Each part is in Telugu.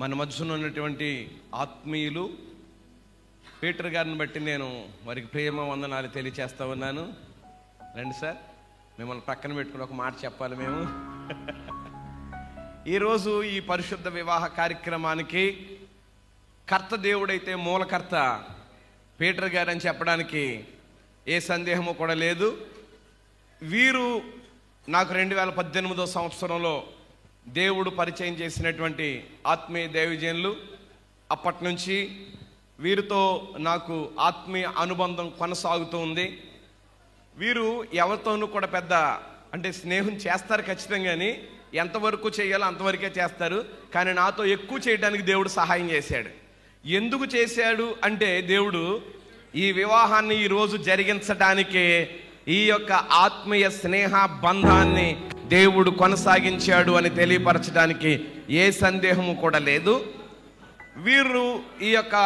మన మధ్యన ఉన్నటువంటి ఆత్మీయులు పీటర్ గారిని బట్టి నేను వారికి ప్రేమ వందనాలు తెలియచేస్తా ఉన్నాను. రండి సార్, మిమ్మల్ని పక్కన పెట్టుకుని ఒక మాట చెప్పాలి. మేము ఈరోజు ఈ పరిశుద్ధ వివాహ కార్యక్రమానికి కర్త దేవుడైతే మూలకర్త పీటర్ గారు అని చెప్పడానికి ఏ సందేహము కూడా లేదు. వీరు నాకు 2018 సంవత్సరంలో దేవుడు పరిచయం చేసినటువంటి ఆత్మీయ దైవజనులు. అప్పటి నుంచి వీరితో నాకు ఆత్మీయ అనుబంధం కొనసాగుతూ ఉంది. వీరు ఎవరితోనూ కూడా పెద్ద స్నేహం చేస్తారు ఖచ్చితంగాని, ఎంతవరకు చేయాలో అంతవరకే చేస్తారు. కానీ నాతో ఎక్కువ చేయడానికి దేవుడు సహాయం చేశాడు. ఎందుకు చేశాడు అంటే, దేవుడు ఈ వివాహాన్ని ఈరోజు జరిగించడానికే ఈ యొక్క ఆత్మీయ స్నేహ బంధాన్ని దేవుడు కొనసాగించాడు అని తెలియపరచడానికి ఏ సందేహము కూడా లేదు. వీరు ఈ యొక్క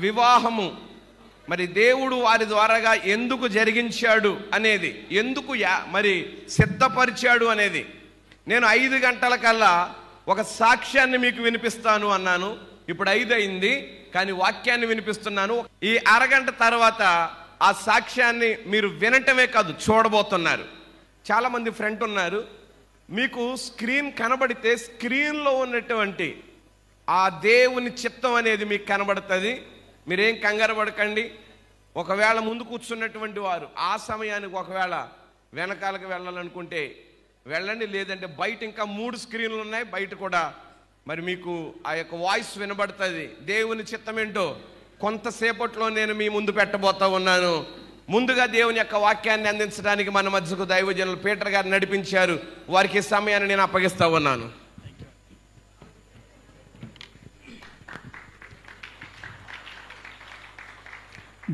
వివాహము మరి దేవుడు వారి ద్వారాగా ఎందుకు జరిగించాడు అనేది, ఎందుకు మరి సిద్ధపరిచాడు అనేది నేను 5 గంటల కల్లా ఒక సాక్ష్యాన్ని మీకు వినిపిస్తాను అన్నాను. ఇప్పుడు 5 అయింది, కానీ వాక్యాన్ని వినిపిస్తున్నాను. ఈ అరగంట తర్వాత ఆ సాక్ష్యాన్ని మీరు వినటమే కాదు, చూడబోతున్నారు. చాలామంది ఫ్రెండ్ ఉన్నారు, మీకు స్క్రీన్ కనబడితే స్క్రీన్లో ఉన్నటువంటి ఆ దేవుని చిత్తం అనేది మీకు కనబడుతుంది. మీరేం కంగారు పడకండి. ఒకవేళ ముందు కూర్చున్నటువంటి వారు ఆ సమయానికి ఒకవేళ వెనకాలకు వెళ్ళాలనుకుంటే వెళ్ళండి, లేదంటే బయట ఇంకా 3 స్క్రీన్లు ఉన్నాయి, బయట కూడా మరి మీకు ఆ యొక్క వాయిస్ వినబడుతుంది. దేవుని చిత్తం ఏంటో కొంతసేపట్లో నేను మీ ముందు పెట్టబోతా ఉన్నాను. ముందుగా దేవుని యొక్క వాక్యాన్ని అందించడానికి మన మధ్యకు దైవజనులు పీటర్ గారు నడిపించారు. వారికి సమయాన్ని నేను అప్పగిస్తా ఉన్నాను.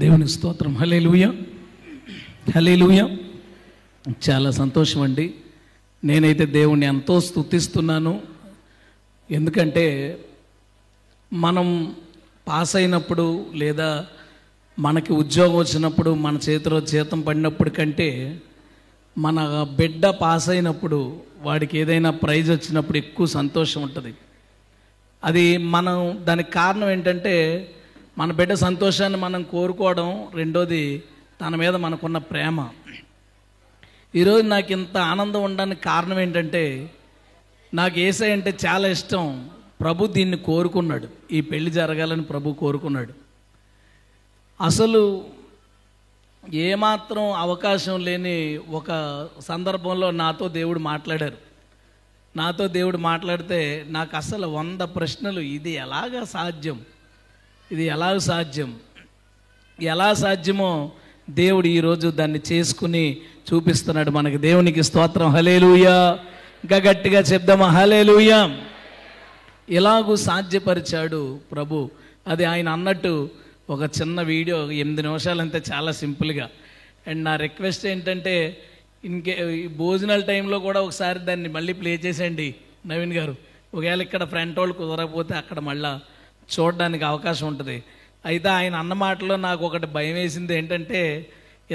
దేవుని స్తోత్రం. హల్లెలూయా, హల్లెలూయా. చాలా సంతోషం అండి. నేనైతే దేవుణ్ణి ఎంతో స్తుతిస్తున్నాను. ఎందుకంటే మనం పాస్ అయినప్పుడు లేదా మనకి ఉద్యోగం వచ్చినప్పుడు, మన చేతిలో జీతం పడినప్పుడు కంటే మన బిడ్డ పాస్ అయినప్పుడు, వాడికి ఏదైనా ప్రైజ్ వచ్చినప్పుడు ఎక్కువ సంతోషం ఉంటుంది. అది మనం దానికి కారణం ఏంటంటే, మన బిడ్డ సంతోషాన్ని మనం కోరుకోవడం, రెండోది తన మీద మనకున్న ప్రేమ. ఈరోజు నాకు ఇంత ఆనందం ఉండడానికి కారణం ఏంటంటే, నాకు యేసయ్య అంటే చాలా ఇష్టం. ప్రభు దీన్ని కోరుకున్నాడు, ఈ పెళ్లి జరగాలని ప్రభు కోరుకున్నాడు. అసలు ఏమాత్రం అవకాశం లేని ఒక సందర్భంలో నాతో దేవుడు మాట్లాడారు. నాతో దేవుడు మాట్లాడితే నాకు అసలు 100 ప్రశ్నలు. ఇది ఎలాగ సాధ్యం, ఇది ఎలాగ సాధ్యం, ఎలా సాధ్యమో దేవుడు ఈరోజు దాన్ని చేసుకుని చూపిస్తున్నాడు మనకి. దేవునికి స్తోత్రం. హల్లెలూయా. ఇంకా గట్టిగా చెప్దామా? హల్లెలూయా. ఇలాగూ సాధ్యపరిచాడు ప్రభు. అది ఆయన అన్నట్టు ఒక చిన్న వీడియో 8 నిమిషాలు అంతే, చాలా సింపుల్గా. అండ్ నా రిక్వెస్ట్ ఏంటంటే, భోజనాల టైంలో కూడా ఒకసారి దాన్ని మళ్ళీ ప్లే చేసేయండి నవీన్ గారు. ఒకవేళ ఇక్కడ ఫ్రంట్ వాళ్ళు కుదరకపోతే అక్కడ మళ్ళా చూడడానికి అవకాశం ఉంటుంది. అయితే ఆయన అన్న మాటలో నాకు ఒకటి భయం వేసింది. ఏంటంటే,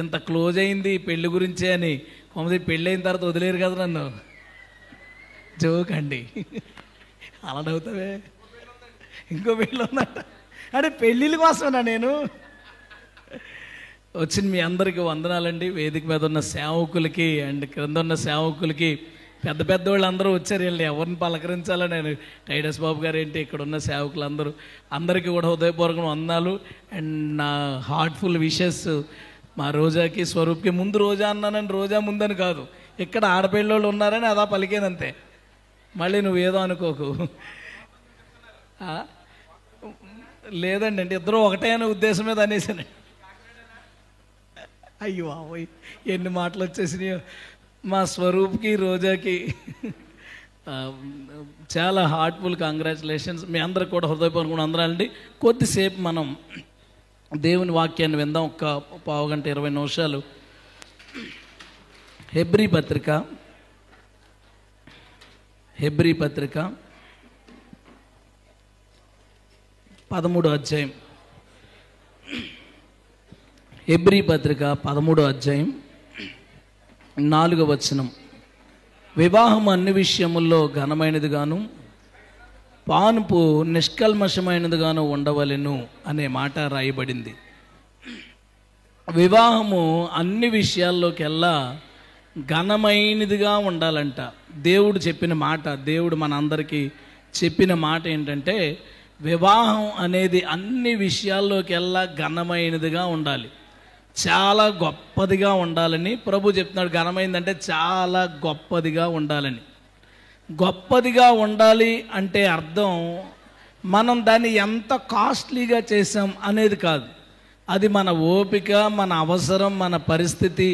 ఇంత క్లోజ్ అయింది పెళ్లి గురించే అని, కొమ్మది పెళ్ళి అయిన తర్వాత వదిలేరు కదా నన్ను. జోక్ అండి, అలా నవ్వుతావే. ఇంకో పెళ్ళి ఉందట అంటే పెళ్ళిళ్ళ కోసమేనా నేను వచ్చింది. మీ అందరికీ వందనాలండి. వేదిక మీద ఉన్న సేవకులకి అండ్ క్రింద ఉన్న సేవకులకి, పెద్ద పెద్ద వాళ్ళు అందరూ వచ్చారు. వీళ్ళు ఎవరిని పలకరించాలో నేను, టైటస్ బాబు గారు ఏంటి, ఇక్కడ ఉన్న సేవకులు అందరికీ కూడా హృదయపూర్వక వందనాలు. అండ్ నా హార్ట్ఫుల్ విషెస్ మా రోజాకి, స్వరూప్కి. ముందు రోజా అన్నానని రోజా ముందని కాదు, ఇక్కడ ఆడపిల్లోళ్ళు ఉన్నారని అదా పలికేనంతే. మళ్ళీ నువ్వేదో అనుకోకు. లేదండి, అంటే ఇద్దరు ఒకటే అనే ఉద్దేశం మీద అనేసాను. అయ్యో బాబోయ్, ఎన్ని మాటలు వచ్చేసినాయో. మా స్వరూప్కి, రోజాకి చాలా హార్ట్ఫుల్ కంగ్రాచులేషన్స్. మీ అందరికి కూడా హృదయపూర్వక వందనాలండి. కొద్దిసేపు మనం దేవుని వాక్యాన్ని విందాం, ఒక 15 గంట 20 నిమిషాలు. హెబ్రీ పత్రిక 13వ అధ్యాయం. హెబ్రీ పత్రిక 13వ అధ్యాయం 4వ వచనం. వివాహం అన్ని విషయముల్లో ఘనమైనది గాను పానుపు నిష్కల్మషమైనదిగాను ఉండవలెను అనే మాట రాయబడింది. వివాహము అన్ని విషయాల్లోకెల్లా ఘనమైనదిగా ఉండాలంట. దేవుడు చెప్పిన మాట, దేవుడు మనందరికీ చెప్పిన మాట ఏంటంటే వివాహం అనేది అన్ని విషయాల్లోకెల్లా ఘనమైనదిగా ఉండాలి, చాలా గొప్పదిగా ఉండాలని ప్రభు చెప్తున్నాడు. ఘనమైందంటే చాలా గొప్పదిగా ఉండాలని. గొప్పదిగా ఉండాలి అంటే అర్థం మనం దాన్ని ఎంత కాస్ట్లీగా చేసాం అనేది కాదు. అది మన ఓపిక, మన అవసరం, మన పరిస్థితి,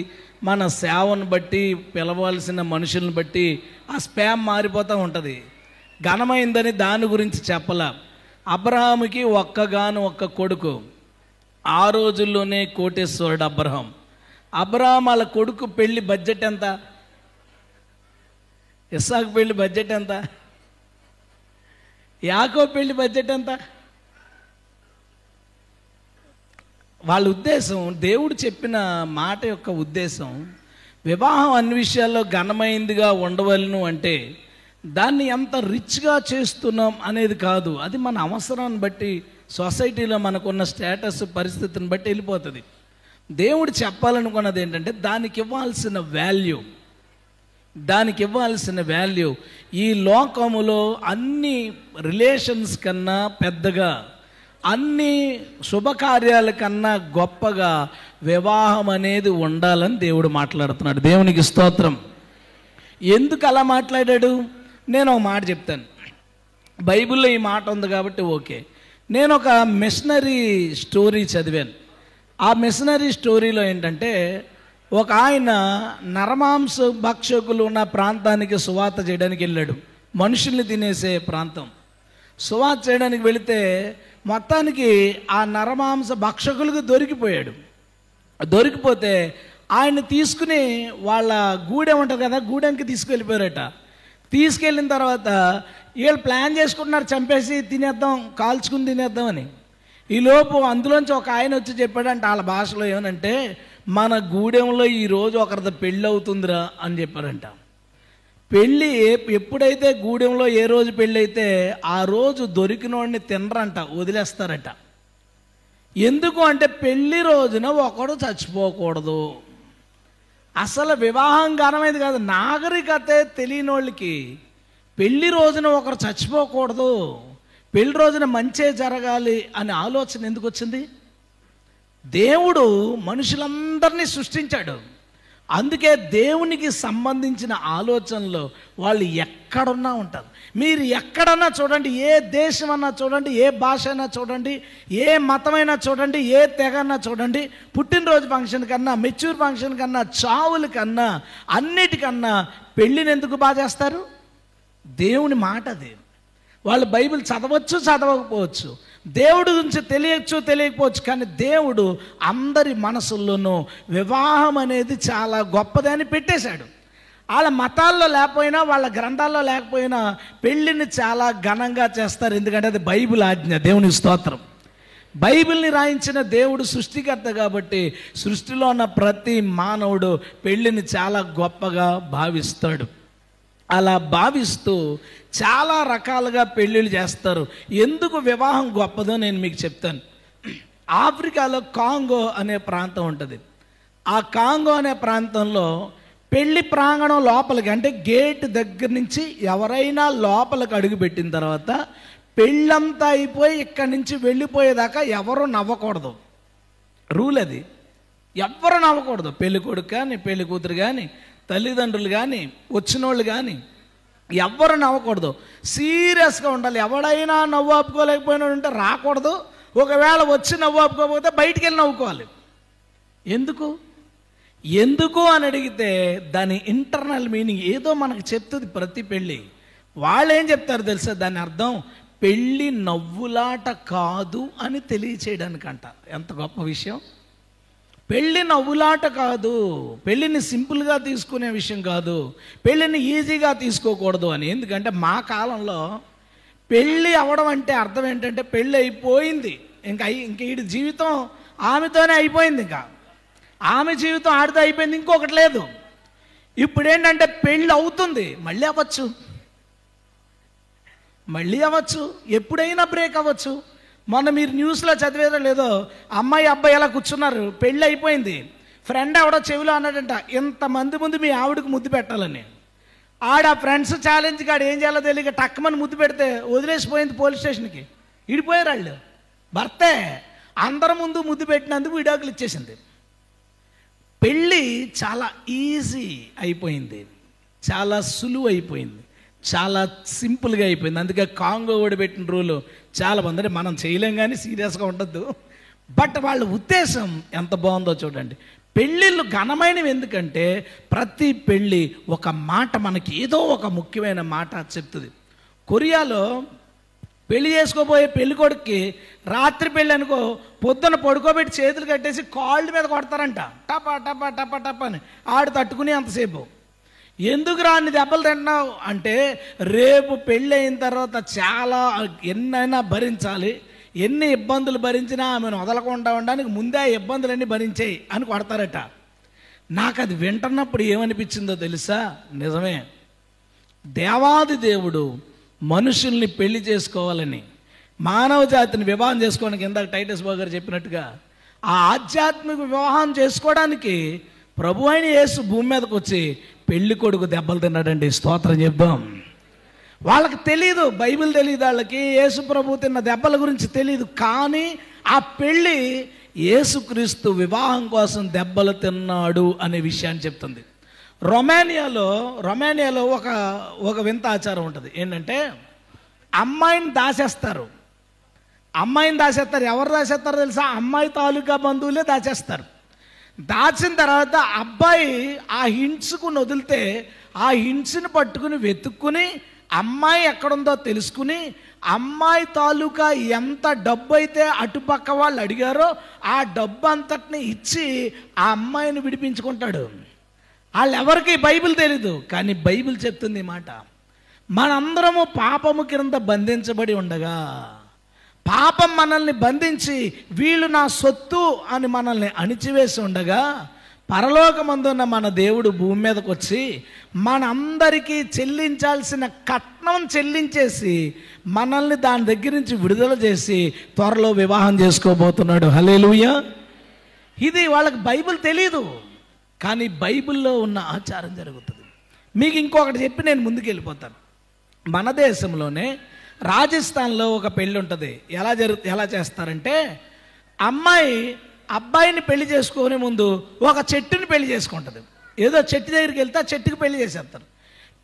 మన సేవను బట్టి, పిలవాల్సిన మనుషులను బట్టి ఆ స్పామ్ మారిపోతూ ఉంటుంది. ఘనమైందని దాని గురించి చెప్పలా. అబ్రహాముకి ఒక్క కొడుకు, ఆ రోజుల్లోనే కోటేశ్వరుడు అబ్రహాం. వాళ్ళ కొడుకు పెళ్లి బడ్జెట్ ఎంత? ఇస్సాకు పెళ్లి బడ్జెట్ ఎంత? యాకోబు పెళ్లి బడ్జెట్ ఎంత? వాళ్ళ ఉద్దేశం, దేవుడు చెప్పిన మాట యొక్క ఉద్దేశం, వివాహం అన్ని విషయాల్లో ఘనమైందిగా ఉండవలను అంటే దాన్ని ఎంత రిచ్గా చేస్తున్నాం అనేది కాదు. అది మన అవసరాన్ని బట్టి, సొసైటీలో మనకున్న స్టేటస్ పరిస్థితిని బట్టి వెళ్ళిపోతుంది. దేవుడు చెప్పాలనుకున్నది ఏంటంటే దానికి ఇవ్వాల్సిన వాల్యూ ఈ లోకములో అన్ని రిలేషన్స్ కన్నా పెద్దగా, అన్ని శుభకార్యాల కన్నా గొప్పగా వివాహం అనేది ఉండాలని దేవుడు మాట్లాడుతున్నాడు. దేవునికి స్తోత్రం. ఎందుకు అలా మాట్లాడాడు? నేను ఒక మాట చెప్తాను. బైబిల్లో ఈ మాట ఉంది కాబట్టి ఓకే. నేను ఒక మిషనరీ స్టోరీ చదివాను. ఆ మిషనరీ స్టోరీలో ఏంటంటే ఒక ఆయన నరమాంస భక్షకులు ఉన్న ప్రాంతానికి సువార్త చేయడానికి వెళ్ళాడు. మనుషుల్ని తినేసే ప్రాంతం. సువార్త చేయడానికి వెళితే మొత్తానికి ఆ నరమాంస భక్షకులకు దొరికిపోతే ఆయన తీసుకుని వాళ్ళ గూడెం ఉంటుంది కదా, గూడెంకి తీసుకెళ్ళిపోయారట. తీసుకెళ్ళిన తర్వాత వీళ్ళు ప్లాన్ చేసుకుంటున్నారు, చంపేసి తినేద్దాం, కాల్చుకుని తినేద్దామని. ఈలోపు అందులోంచి ఒక ఆయన వచ్చి చెప్పాడంటే వాళ్ళ భాషలో ఏమనంటే, మన గూడెంలో ఈరోజు ఒకరిది పెళ్ళి అవుతుందిరా అని చెప్పారంట. పెళ్ళి ఎప్పుడైతే గూడెంలో ఏ రోజు పెళ్ళి అయితే ఆ రోజు దొరికినోడిని తినరంట, వదిలేస్తారట. ఎందుకు అంటే పెళ్లి రోజున ఒకడు చచ్చిపోకూడదు. అసలు వివాహం ఘనమైంది కాదు, నాగరికతే తెలియని వాళ్ళకి పెళ్లి రోజున ఒకరు చచ్చిపోకూడదు, పెళ్లి రోజున మంచే జరగాలి అనే ఆలోచన ఎందుకు వచ్చింది? దేవుడు మనుషులందరినీ సృష్టించాడు. అందుకే దేవునికి సంబంధించిన ఆలోచనలో వాళ్ళు ఎక్కడున్నా ఉంటారు. మీరు ఎక్కడన్నా చూడండి, ఏ దేశం అన్నా చూడండి, ఏ భాష అయినా చూడండి, ఏ మతమైనా చూడండి, ఏ తెగన్నా చూడండి, పుట్టినరోజు ఫంక్షన్ కన్నా, మెచ్యూర్ ఫంక్షన్ కన్నా, చావుల కన్నా, అన్నిటికన్నా పెళ్ళిని ఎందుకు బాగా చేస్తారు? దేవుని మాట అది. వాళ్ళు బైబిల్ చదవచ్చు, చదవకపోవచ్చు, దేవుడి గురించి తెలియకపోవచ్చు, కానీ దేవుడు అందరి మనసుల్లోనూ వివాహం అనేది చాలా గొప్పదని పెట్టేశాడు. వాళ్ళ మతాల్లో లేకపోయినా, వాళ్ళ గ్రంథాల్లో లేకపోయినా పెళ్ళిని చాలా ఘనంగా చేస్తారు. ఎందుకంటే అది బైబిల్ ఆజ్ఞ. దేవుని స్తోత్రం. బైబిల్ని రాయించిన దేవుడు సృష్టికర్త కాబట్టి సృష్టిలో ఉన్న ప్రతి మానవుడు పెళ్ళిని చాలా గొప్పగా భావిస్తాడు. అలా భావిస్తూ చాలా రకాలుగా పెళ్ళిళ్ళు చేస్తారు. ఎందుకు వివాహం గొప్పదో నేను మీకు చెప్తాను. ఆఫ్రికాలో కాంగో అనే ప్రాంతం ఉంటుంది. ఆ కాంగో అనే ప్రాంతంలో పెళ్లి ప్రాంగణం లోపలికి, అంటే గేట్ దగ్గర నుంచి ఎవరైనా లోపలికి అడుగుపెట్టిన తర్వాత పెళ్ళంతా అయిపోయి ఇక్కడి నుంచి వెళ్ళిపోయేదాకా ఎవరు నవ్వకూడదు. రూల్ అది. ఎవరు నవ్వకూడదు. పెళ్లి కొడుకు కానీ, పెళ్లి కూతురు కానీ, తల్లిదండ్రులు కానీ, వచ్చిన వాళ్ళు కానీ ఎవ్వరు నవ్వకూడదు. సీరియస్గా ఉండాలి. ఎవడైనా నవ్వు ఆపుకోలేకపోయినా ఉంటే రాకూడదు. ఒకవేళ వచ్చి నవ్వు ఆపుకోకపోతే బయటికి వెళ్ళి నవ్వుకోవాలి. ఎందుకు అని అడిగితే దాని ఇంటర్నల్ మీనింగ్ ఏదో మనకు చెప్తుంది ప్రతి పెళ్ళి. వాళ్ళు ఏం చెప్తారు తెలుసా? దాని అర్థం పెళ్ళి నవ్వులాట కాదు అని తెలియచేయడానికంట. ఎంత గొప్ప విషయం! పెళ్ళి నవ్వులాట కాదు, పెళ్ళిని సింపుల్గా తీసుకునే విషయం కాదు, పెళ్ళిని ఈజీగా తీసుకోకూడదు అని. ఎందుకంటే మా కాలంలో పెళ్ళి అవ్వడం అంటే అర్థం ఏంటంటే పెళ్ళి అయిపోయింది, ఇంక వీడి జీవితం ఆమెతోనే అయిపోయింది, ఇంకా ఆమె జీవితం ఆడితో అయిపోయింది, ఇంకొకటి లేదు. ఇప్పుడు ఏంటంటే పెళ్ళి అవుతుంది, మళ్ళీ అవ్వచ్చు, మళ్ళీ అవ్వచ్చు, ఎప్పుడైనా బ్రేక్ అవ్వచ్చు. మొన్న మీరు న్యూస్లో చదివేదో లేదో, అమ్మాయి అబ్బాయి ఎలా కూర్చున్నారు, పెళ్ళి అయిపోయింది, ఫ్రెండ్ ఎవడో చెవిలో అన్నాడంట, ఇంతమంది ముందు మీ ఆవిడకు ముద్దు పెట్టాలని. ఆడ ఫ్రెండ్స్ ఛాలెంజ్ కాడు ఏం చేయాలో తెలియక టక్కుమని ముద్దు పెడితే వదిలేసిపోయింది పోలీస్ స్టేషన్కి. ఇడిపోయారు వాళ్ళు. భర్తే అందరి ముందు ముద్దు పెట్టినందుకు విడాకులు ఇచ్చేసింది. పెళ్ళి చాలా ఈజీ అయిపోయింది, చాలా సులువు అయిపోయింది, చాలా సింపుల్గా అయిపోయింది. అందుకే కాంగో ఓడిపెట్టిన రూలు చాలా మంది, అంటే మనం చేయలేం కానీ సీరియస్గా ఉండద్దు, బట్ వాళ్ళ ఉద్దేశం ఎంత బాగుందో చూడండి. పెళ్ళిళ్ళు ఘనమైనవి ఎందుకంటే ప్రతి పెళ్ళి ఒక మాట మనకి ఏదో ఒక ముఖ్యమైన మాట చెప్తుంది. కొరియాలో పెళ్లి చేసుకోబోయే పెళ్లి కొడుక్కి రాత్రి పెళ్ళి అనుకో, పొద్దున పడుకోబెట్టి చేతులు కట్టేసి కాళ్ళ మీద కొడతారంట, టపా టపా టపా టపా అని. ఆడు తట్టుకుని అంతసేపు. ఎందుకు రాని దెబ్బలు తింటున్నావు అంటే, రేపు పెళ్ళి అయిన తర్వాత చాలా ఎన్నైనా భరించాలి, ఎన్ని ఇబ్బందులు భరించినా ఆమెను వదలకుండా ఉండడానికి ముందే ఆ ఇబ్బందులన్నీ భరించేయి అని కొడతారట. నాకు అది వింటున్నప్పుడు ఏమనిపించిందో తెలుసా? నిజమే, దేవాది దేవుడు మనుషుల్ని పెళ్లి చేసుకోవాలని, మానవ జాతిని వివాహం చేసుకోవడానికి, ఇందాక టైటస్ బాగారు చెప్పినట్టుగా ఆ ఆధ్యాత్మిక వివాహం చేసుకోవడానికి ప్రభు అయిన యేసు భూమి మీదకి వచ్చి పెళ్లి కొడుకు దెబ్బలు తిన్నాడండి. స్తోత్రం చెప్దాం. వాళ్ళకి తెలీదు, బైబిల్ తెలియదు వాళ్ళకి, యేసు ప్రభు తిన్న దెబ్బల గురించి తెలియదు. కానీ ఆ పెళ్ళి యేసుక్రీస్తు వివాహం కోసం దెబ్బలు తిన్నాడు అనే విషయాన్ని చెప్తుంది. రొమానియాలో ఒక వింత ఆచారం ఉంటుంది. ఏంటంటే అమ్మాయిని దాచేస్తారు. ఎవరు దాచేస్తారో తెలుసా? అమ్మాయి తాలూకా బంధువులే దాచేస్తారు. దాచిన తర్వాత అబ్బాయి ఆ హింట్స్కు వదిలితే ఆ హింట్స్ని పట్టుకుని వెతుక్కుని అమ్మాయి ఎక్కడుందో తెలుసుకుని, అమ్మాయి తాలూకా ఎంత డబ్బు అయితే అటుపక్క వాళ్ళు అడిగారో ఆ డబ్బు అంతటిని ఇచ్చి ఆ అమ్మాయిని విడిపించుకుంటాడు. వాళ్ళెవరికి బైబిల్ తెలీదు, కానీ బైబిల్ చెప్తుంది ఈ మాట. మనందరము పాపము క్రింద బంధించబడి ఉండగా, పాపం మనల్ని బంధించి వీళ్ళు నా సొత్తు అని మనల్ని అణిచివేసి ఉండగా, పరలోకమందున్న మన దేవుడు భూమి మీదకి వచ్చి మనందరికీ చెల్లించాల్సిన కట్నం చెల్లించేసి మనల్ని దాని దగ్గర నుంచి విడుదల చేసి త్వరలో వివాహం చేసుకోబోతున్నాడు. హల్లెలూయా. ఇది వాళ్ళకి బైబిల్ తెలీదు, కానీ బైబిల్లో ఉన్న ఆచారం జరుగుతుంది. మీకు ఇంకొకటి చెప్పి నేను ముందుకు వెళ్ళిపోతాను. మన దేశంలోనే రాజస్థాన్లో ఒక పెళ్ళి ఉంటుంది. ఎలా చేస్తారంటే, అమ్మాయి అబ్బాయిని పెళ్లి చేసుకునే ముందు ఒక చెట్టుని పెళ్లి చేసుకుంటుంది. ఏదో చెట్టు దగ్గరికి వెళ్తే ఆ చెట్టుకి పెళ్లి చేసేస్తారు.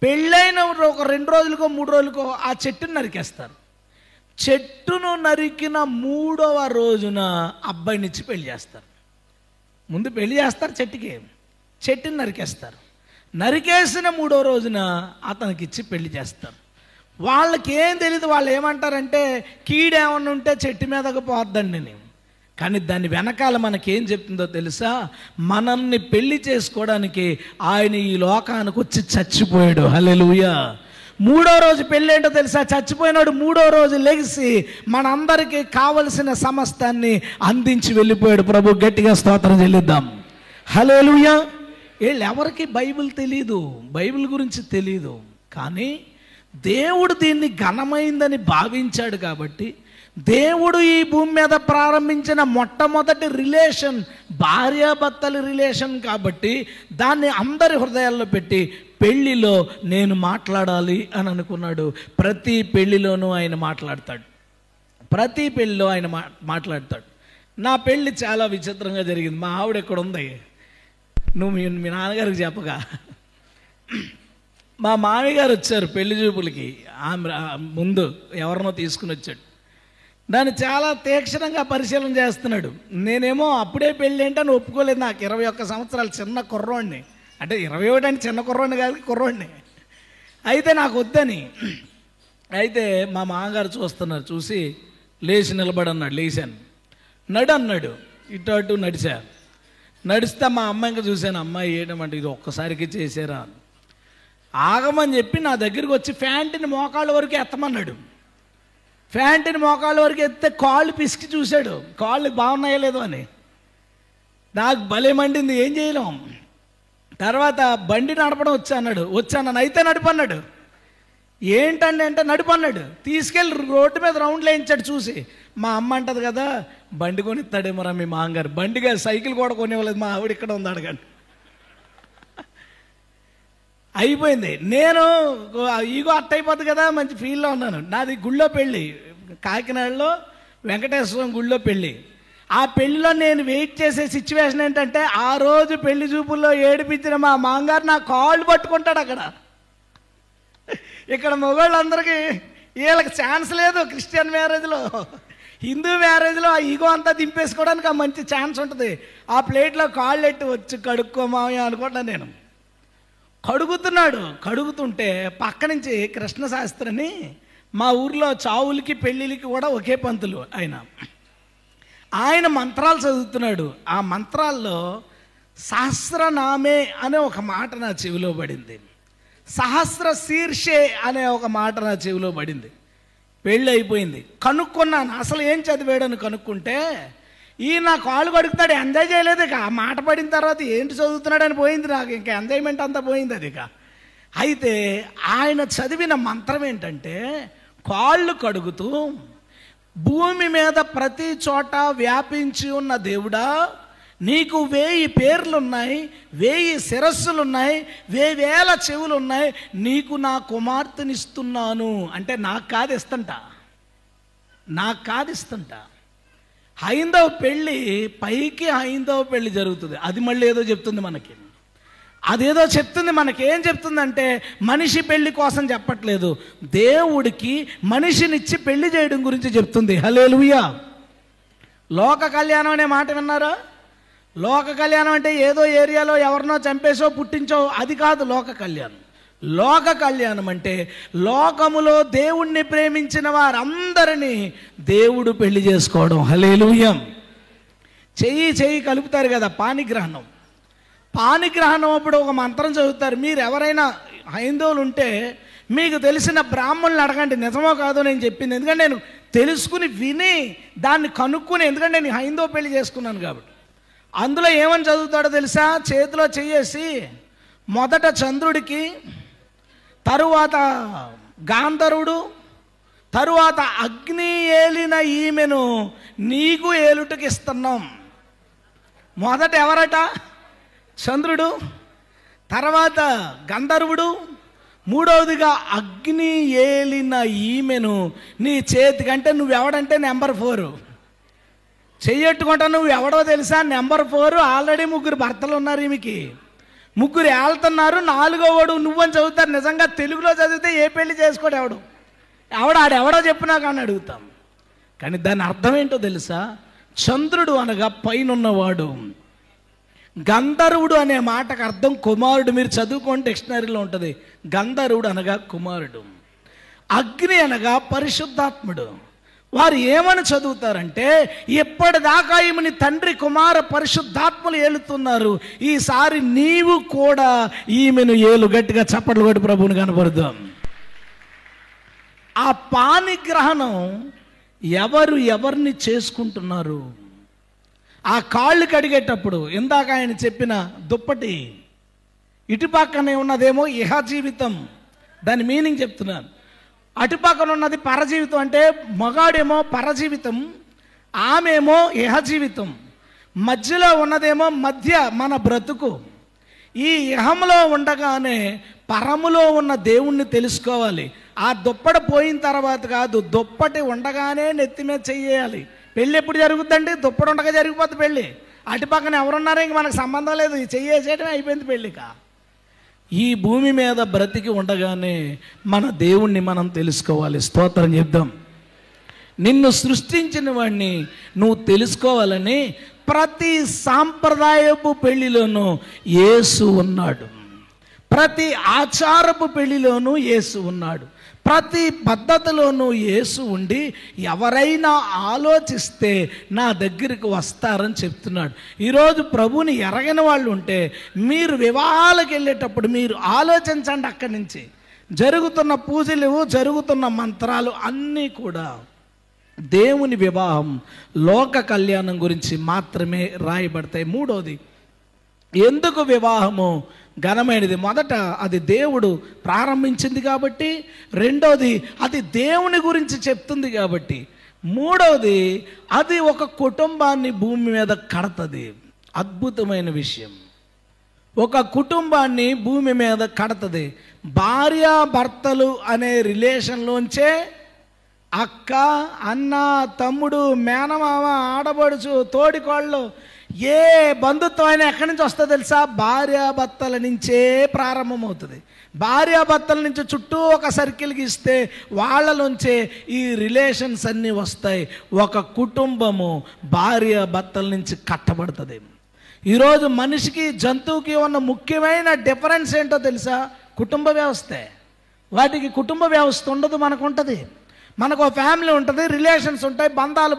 పెళ్ళైన ఒక 2 రోజులకో 3 రోజులకో ఆ చెట్టుని నరికేస్తారు. చెట్టును నరికిన 3వ రోజున అబ్బాయినిచ్చి పెళ్లి చేస్తారు. ముందు పెళ్లి చేస్తారు, చెట్టుని నరికేస్తారు. నరికేసిన 3వ రోజున అతనికి ఇచ్చి పెళ్లి చేస్తారు. వాళ్ళకి ఏం తెలియదు. వాళ్ళు ఏమంటారంటే కీడేమన్నా ఉంటే చెట్టు మీదకు పోద్దండి అని. కానీ దాని వెనకాల మనకేం చెప్తుందో తెలుసా? మనల్ని పెళ్లి చేసుకోవడానికి ఆయన ఈ లోకానికి వచ్చి చచ్చిపోయాడు. హల్లెలూయా. 3వ రోజు పెళ్ళి ఏంటో తెలుసా? చచ్చిపోయినాడు 3వ రోజు లెగిసి మనందరికీ కావలసిన సమస్తాన్ని అందించి వెళ్ళిపోయాడు. ప్రభు గట్టిగా స్తోత్రం చెల్లిద్దాం. హల్లెలూయా. వీళ్ళు ఎవరికి బైబిల్ తెలీదు, బైబిల్ గురించి తెలీదు. కానీ దేవుడు దీన్ని ఘనమైందని భావించాడు కాబట్టి, దేవుడు ఈ భూమి మీద ప్రారంభించిన మొట్టమొదటి రిలేషన్ భార్యాభర్తల రిలేషన్ కాబట్టి దాన్ని అందరి హృదయాల్లో పెట్టి పెళ్ళిలో నేను మాట్లాడాలి అని అనుకున్నాడు. ప్రతి పెళ్ళిలోనూ ఆయన మాట్లాడతాడు. మాట్లాడతాడు. నా పెళ్ళి చాలా విచిత్రంగా జరిగింది. మా ఆవిడ ఎక్కడ ఉంది, నువ్వు మీ నాన్నగారికి చెప్పగా. మా మామయ్యగారు వచ్చారు పెళ్లి చూపులకి. ముందు ఎవరినో తీసుకుని వచ్చాడు. దాన్ని చాలా తీక్షణంగా పరిశీలన చేస్తున్నాడు. నేనేమో అప్పుడే పెళ్ళి ఏంటని ఒప్పుకోలేదు. నాకు 21 సంవత్సరాలు, చిన్న కుర్రోడిని. అంటే 21 అంటే చిన్న కుర్రోడిని కాదు, కుర్రోడిని. అయితే నాకు వద్దని. అయితే మా మామగారు చూస్తున్నారు. చూసి లేచి నిలబడన్నాడు. లేచాను. అన్నాడు. ఇటు అటు నడిస్తే మా అమ్మాయికి చూశాను. అమ్మాయి ఏడమంటే ఇది ఒక్కసారికి చేసారా, ఆగమని చెప్పి నా దగ్గరికి వచ్చి ప్యాంటుని మోకాళ్ళ వరకు ఎత్తమన్నాడు. ప్యాంటుని మోకాళ్ళ వరకు ఎత్తే కాళ్ళు పిసికి చూశాడు, కాళ్ళు బాగున్నాయో లేదో అని. నాకు భలే మండింది, ఏం చేయలేం. తర్వాత బండి నడపడం వచ్చాను. అయితే నడిపన్నాడు. ఏంటండి అంటే నడుపు అన్నాడు. తీసుకెళ్ళి రోడ్డు మీద రౌండ్లు వేయించాడు. చూసి మా అమ్మ అంటది కదా, బండి కొనిస్తాడేమోరా మీ మామగారు. బండిగా సైకిల్ కూడా కొనివ్వలేదు, మా ఆవిడ ఇక్కడ ఉంది అడగండి. అయిపోయింది. నేను ఈగో అట్ట అయిపోద్ది కదా, మంచి ఫీల్లో ఉన్నాను. నాది గుళ్ళో పెళ్ళి, కాకినాడలో వెంకటేశ్వరం గుళ్ళో పెళ్ళి. ఆ పెళ్ళిలో నేను వెయిట్ చేసే సిచ్యువేషన్ ఏంటంటే, ఆ రోజు పెళ్లి చూపుల్లో ఏడిపించిన మా మామగారు నా కాళ్ళు పట్టుకుంటాడు అక్కడ. ఇక్కడ మగవాళ్ళందరికీ వీళ్ళకి ఛాన్స్ లేదు. క్రిస్టియన్ మ్యారేజ్లో, హిందూ మ్యారేజ్లో ఆ ఈగో అంతా దింపేసుకోవడానికి ఆ మంచి ఛాన్స్ ఉంటుంది. ఆ ప్లేట్లో కాళ్ళు ఎట్టి వచ్చి కడుక్కోమామయ్య అనుకుంటున్నాను నేను. కడుగుతున్నాడు. కడుగుతుంటే పక్క నుంచి కృష్ణశాస్త్రిని, మా ఊర్లో చావులకి పెళ్ళిళ్ళకి కూడా ఒకే పంతులు ఆయన మంత్రాలు చదువుతున్నాడు. ఆ మంత్రాల్లో సహస్రనామే అనే ఒక మాట నా చెవిలో పడింది. సహస్ర శీర్షే అనే ఒక మాట నా చెవిలో పడింది. పెళ్ళి అయిపోయింది. కనుక్కున్నాను అసలు ఏం చదివాడని. కనుక్కుంటే ఈయన కాళ్ళు కడుగుతాడు, ఎంజాయ్ చేయలేదు. ఇక ఆ మాట పడిన తర్వాత ఏంటి చదువుతున్నాడని పోయింది నాకు. ఇంకా ఎంజాయ్మెంట్ అంతా పోయింది అది. ఇక అయితే ఆయన చదివిన మంత్రం ఏంటంటే, కాళ్ళు కడుగుతూ భూమి మీద ప్రతి చోట వ్యాపించి ఉన్న దేవుడా, నీకు 1000 పేర్లున్నాయి, 1000 శిరస్సులున్నాయి, 1000 చెవులున్నాయి, నీకు నా కుమార్తెనిస్తున్నాను అంటే నాకు కాదు ఇస్తంట. హైందవ పెళ్ళి పైకి హైందవ పెళ్ళి జరుగుతుంది. అది మళ్ళీ ఏదో చెప్తుంది మనకి. అదేదో చెప్తుంది మనకి. ఏం చెప్తుందంటే, మనిషి పెళ్లి కోసం చెప్పట్లేదు, దేవుడికి మనిషినిచ్చి పెళ్లి చేయడం గురించి చెప్తుంది. హల్లెలూయా. లోక కళ్యాణం అనే మాట విన్నారా? లోక కళ్యాణం అంటే ఏదో ఏరియాలో ఎవరినో చంపేసో పుట్టించో అది కాదు లోక కళ్యాణం. లోక కళ్యాణం అంటే లోకములో దేవుణ్ణి ప్రేమించిన వారందరినీ దేవుడు పెళ్లి చేసుకోవడం. హల్లెలూయా. చెయ్యి కలుపుతారు కదా పాణిగ్రహణం. పాణిగ్రహణం అప్పుడు ఒక మంత్రం చదువుతారు. మీరు ఎవరైనా హైందవులు ఉంటే మీకు తెలిసిన బ్రాహ్మణులు అడగండి, నిజమో కాదో నేను చెప్పింది. ఎందుకంటే నేను తెలుసుకుని విని దాన్ని కనుక్కుని, ఎందుకంటే నేను హైందవ పెళ్లి చేసుకున్నాను కాబట్టి. అందులో ఏమని చదువుతాడో తెలుసా? చేతిలో చెయ్యేసి మొదట చంద్రుడికి, తరువాత గాంధర్వుడు, తరువాత అగ్ని ఏలిన ఈమెను నీకు ఏలుటకి ఇస్తున్నాం. మొదట ఎవరట? చంద్రుడు, తర్వాత గంధర్వుడు, మూడవదిగా అగ్ని ఏలిన ఈమెను నీ చేతికంటే నువ్వెవడంటే నెంబర్ 4 చెయ్యట్టుకుంటా. నువ్వు ఎవడో తెలుసా? నెంబర్ 4. ఆల్రెడీ 3 భర్తలు ఉన్నారు ఈమెకి, 3 ఏళ్తున్నారు, 4వ వాడు నువ్వని చదువుతారు. నిజంగా తెలుగులో చదివితే ఏ పెళ్లి చేసుకోడు ఎవడు. ఆడెవడో చెప్పినా కానీ అడుగుతాం. కానీ దాని అర్థం ఏంటో తెలుసా? చంద్రుడు అనగా పైనున్నవాడు, గంధర్వుడు అనే మాటకు అర్థం కుమారుడు. మీరు చదువుకోండి, డిక్షనరీలో ఉంటుంది. గంధర్వుడు అనగా కుమారుడు, అగ్ని అనగా పరిశుద్ధాత్ముడు. వారు ఏమని చదువుతారంటే, ఎప్పటిదాకా ఈమెని తండ్రి కుమార పరిశుద్ధాత్మలు ఏలుతున్నారు, ఈసారి నీవు కూడా ఈమెను ఏలు. గట్టిగా చప్పట్లు కొట్టి ప్రభువుని కనపడదాం. ఆ పాణిగ్రహణం ఎవరిని చేసుకుంటున్నారు? ఆ కాళ్ళు కడిగేటప్పుడు ఇందాక ఆయన చెప్పిన దుప్పటి ఇటుపక్కనే ఉన్నదేమో ఇహ జీవితం, దాని మీనింగ్ చెప్తున్నాను. అటుపక్కన ఉన్నది పరజీవితం, అంటే మగాడేమో పరజీవితం, ఆమెమో ఇహ జీవితం. మధ్యలో ఉన్నదేమో మధ్య మన బ్రతుకు. ఈ ఇహంలో ఉండగానే పరములో ఉన్న దేవుణ్ణి తెలుసుకోవాలి. ఆ దుప్పటి పోయిన తర్వాత కాదు, దుప్పటి ఉండగానే నెత్తి మీద చెయ్యాలి. పెళ్ళి ఎప్పుడు జరుగుద్దండి? దుప్పటి ఉండగా జరిగిపోతుంది పెళ్ళి. అటు పక్కన ఎవరున్నారో ఇంక మనకు సంబంధం లేదు, చెయ్యేసేయటమే అయిపోయింది పెళ్ళిక. ఈ భూమి మీద బ్రతికి ఉండగానే మన దేవుణ్ణి మనం తెలుసుకోవాలి. స్తోత్రం చెప్దాం. నిన్ను సృష్టించిన వాడిని నువ్వు తెలుసుకోవాలని ప్రతి సాంప్రదాయపు పెళ్లిలోనూ యేసు ఉన్నాడు, ప్రతి ఆచారపు పెళ్లిలోనూ యేసు ఉన్నాడు, ప్రతి పద్ధతిలోనూ యేసు ఉండి ఎవరైనా ఆలోచిస్తే నా దగ్గరికి వస్తారని చెప్తున్నాడు. ఈరోజు ప్రభువుని ఎరగని వాళ్ళు ఉంటే మీరు వివాహాలకు వెళ్ళేటప్పుడు మీరు ఆలోచించండి. అక్కడి నుంచి జరుగుతున్న పూజలు, జరుగుతున్న మంత్రాలు అన్నీ కూడా దేవుని వివాహం, లోక కళ్యాణం గురించి మాత్రమే రాయబడతాయి. మూడోది, ఎందుకు వివాహము ఘనమైనది? మొదట అది దేవుడు ప్రారంభించింది కాబట్టి, రెండవది అది దేవుని గురించి చెప్తుంది కాబట్టి, మూడవది అది ఒక కుటుంబాన్ని భూమి మీద కడతది. అద్భుతమైన విషయం. ఒక కుటుంబాన్ని భూమి మీద కడతది. భార్యాభర్తలు అనే రిలేషన్లోంచే అక్క, అన్న, తమ్ముడు, మేనమామ, ఆడబడుచు, తోడికోళ్ళు, ఏ బంధుత్వం అయినా ఎక్కడి నుంచి వస్తుందో తెలుసా? భార్యాభర్తల నుంచే ప్రారంభమవుతుంది. భార్యాభర్తల నుంచి చుట్టూ ఒక సర్కిల్ గీస్తే వాళ్ళలోంచే ఈ రిలేషన్స్ అన్నీ వస్తాయి. ఒక కుటుంబము భార్యాభర్తల నుంచి కట్టబడుతుంది. ఈరోజు మనిషికి జంతువుకి ఉన్న ముఖ్యమైన డిఫరెన్స్ ఏంటో తెలుసా? కుటుంబ వ్యవస్థే. వాటికి కుటుంబ వ్యవస్థ ఉండదు, మనకు ఉంటుంది. మనకు ఒక ఫ్యామిలీ ఉంటుంది, రిలేషన్స్ ఉంటాయి,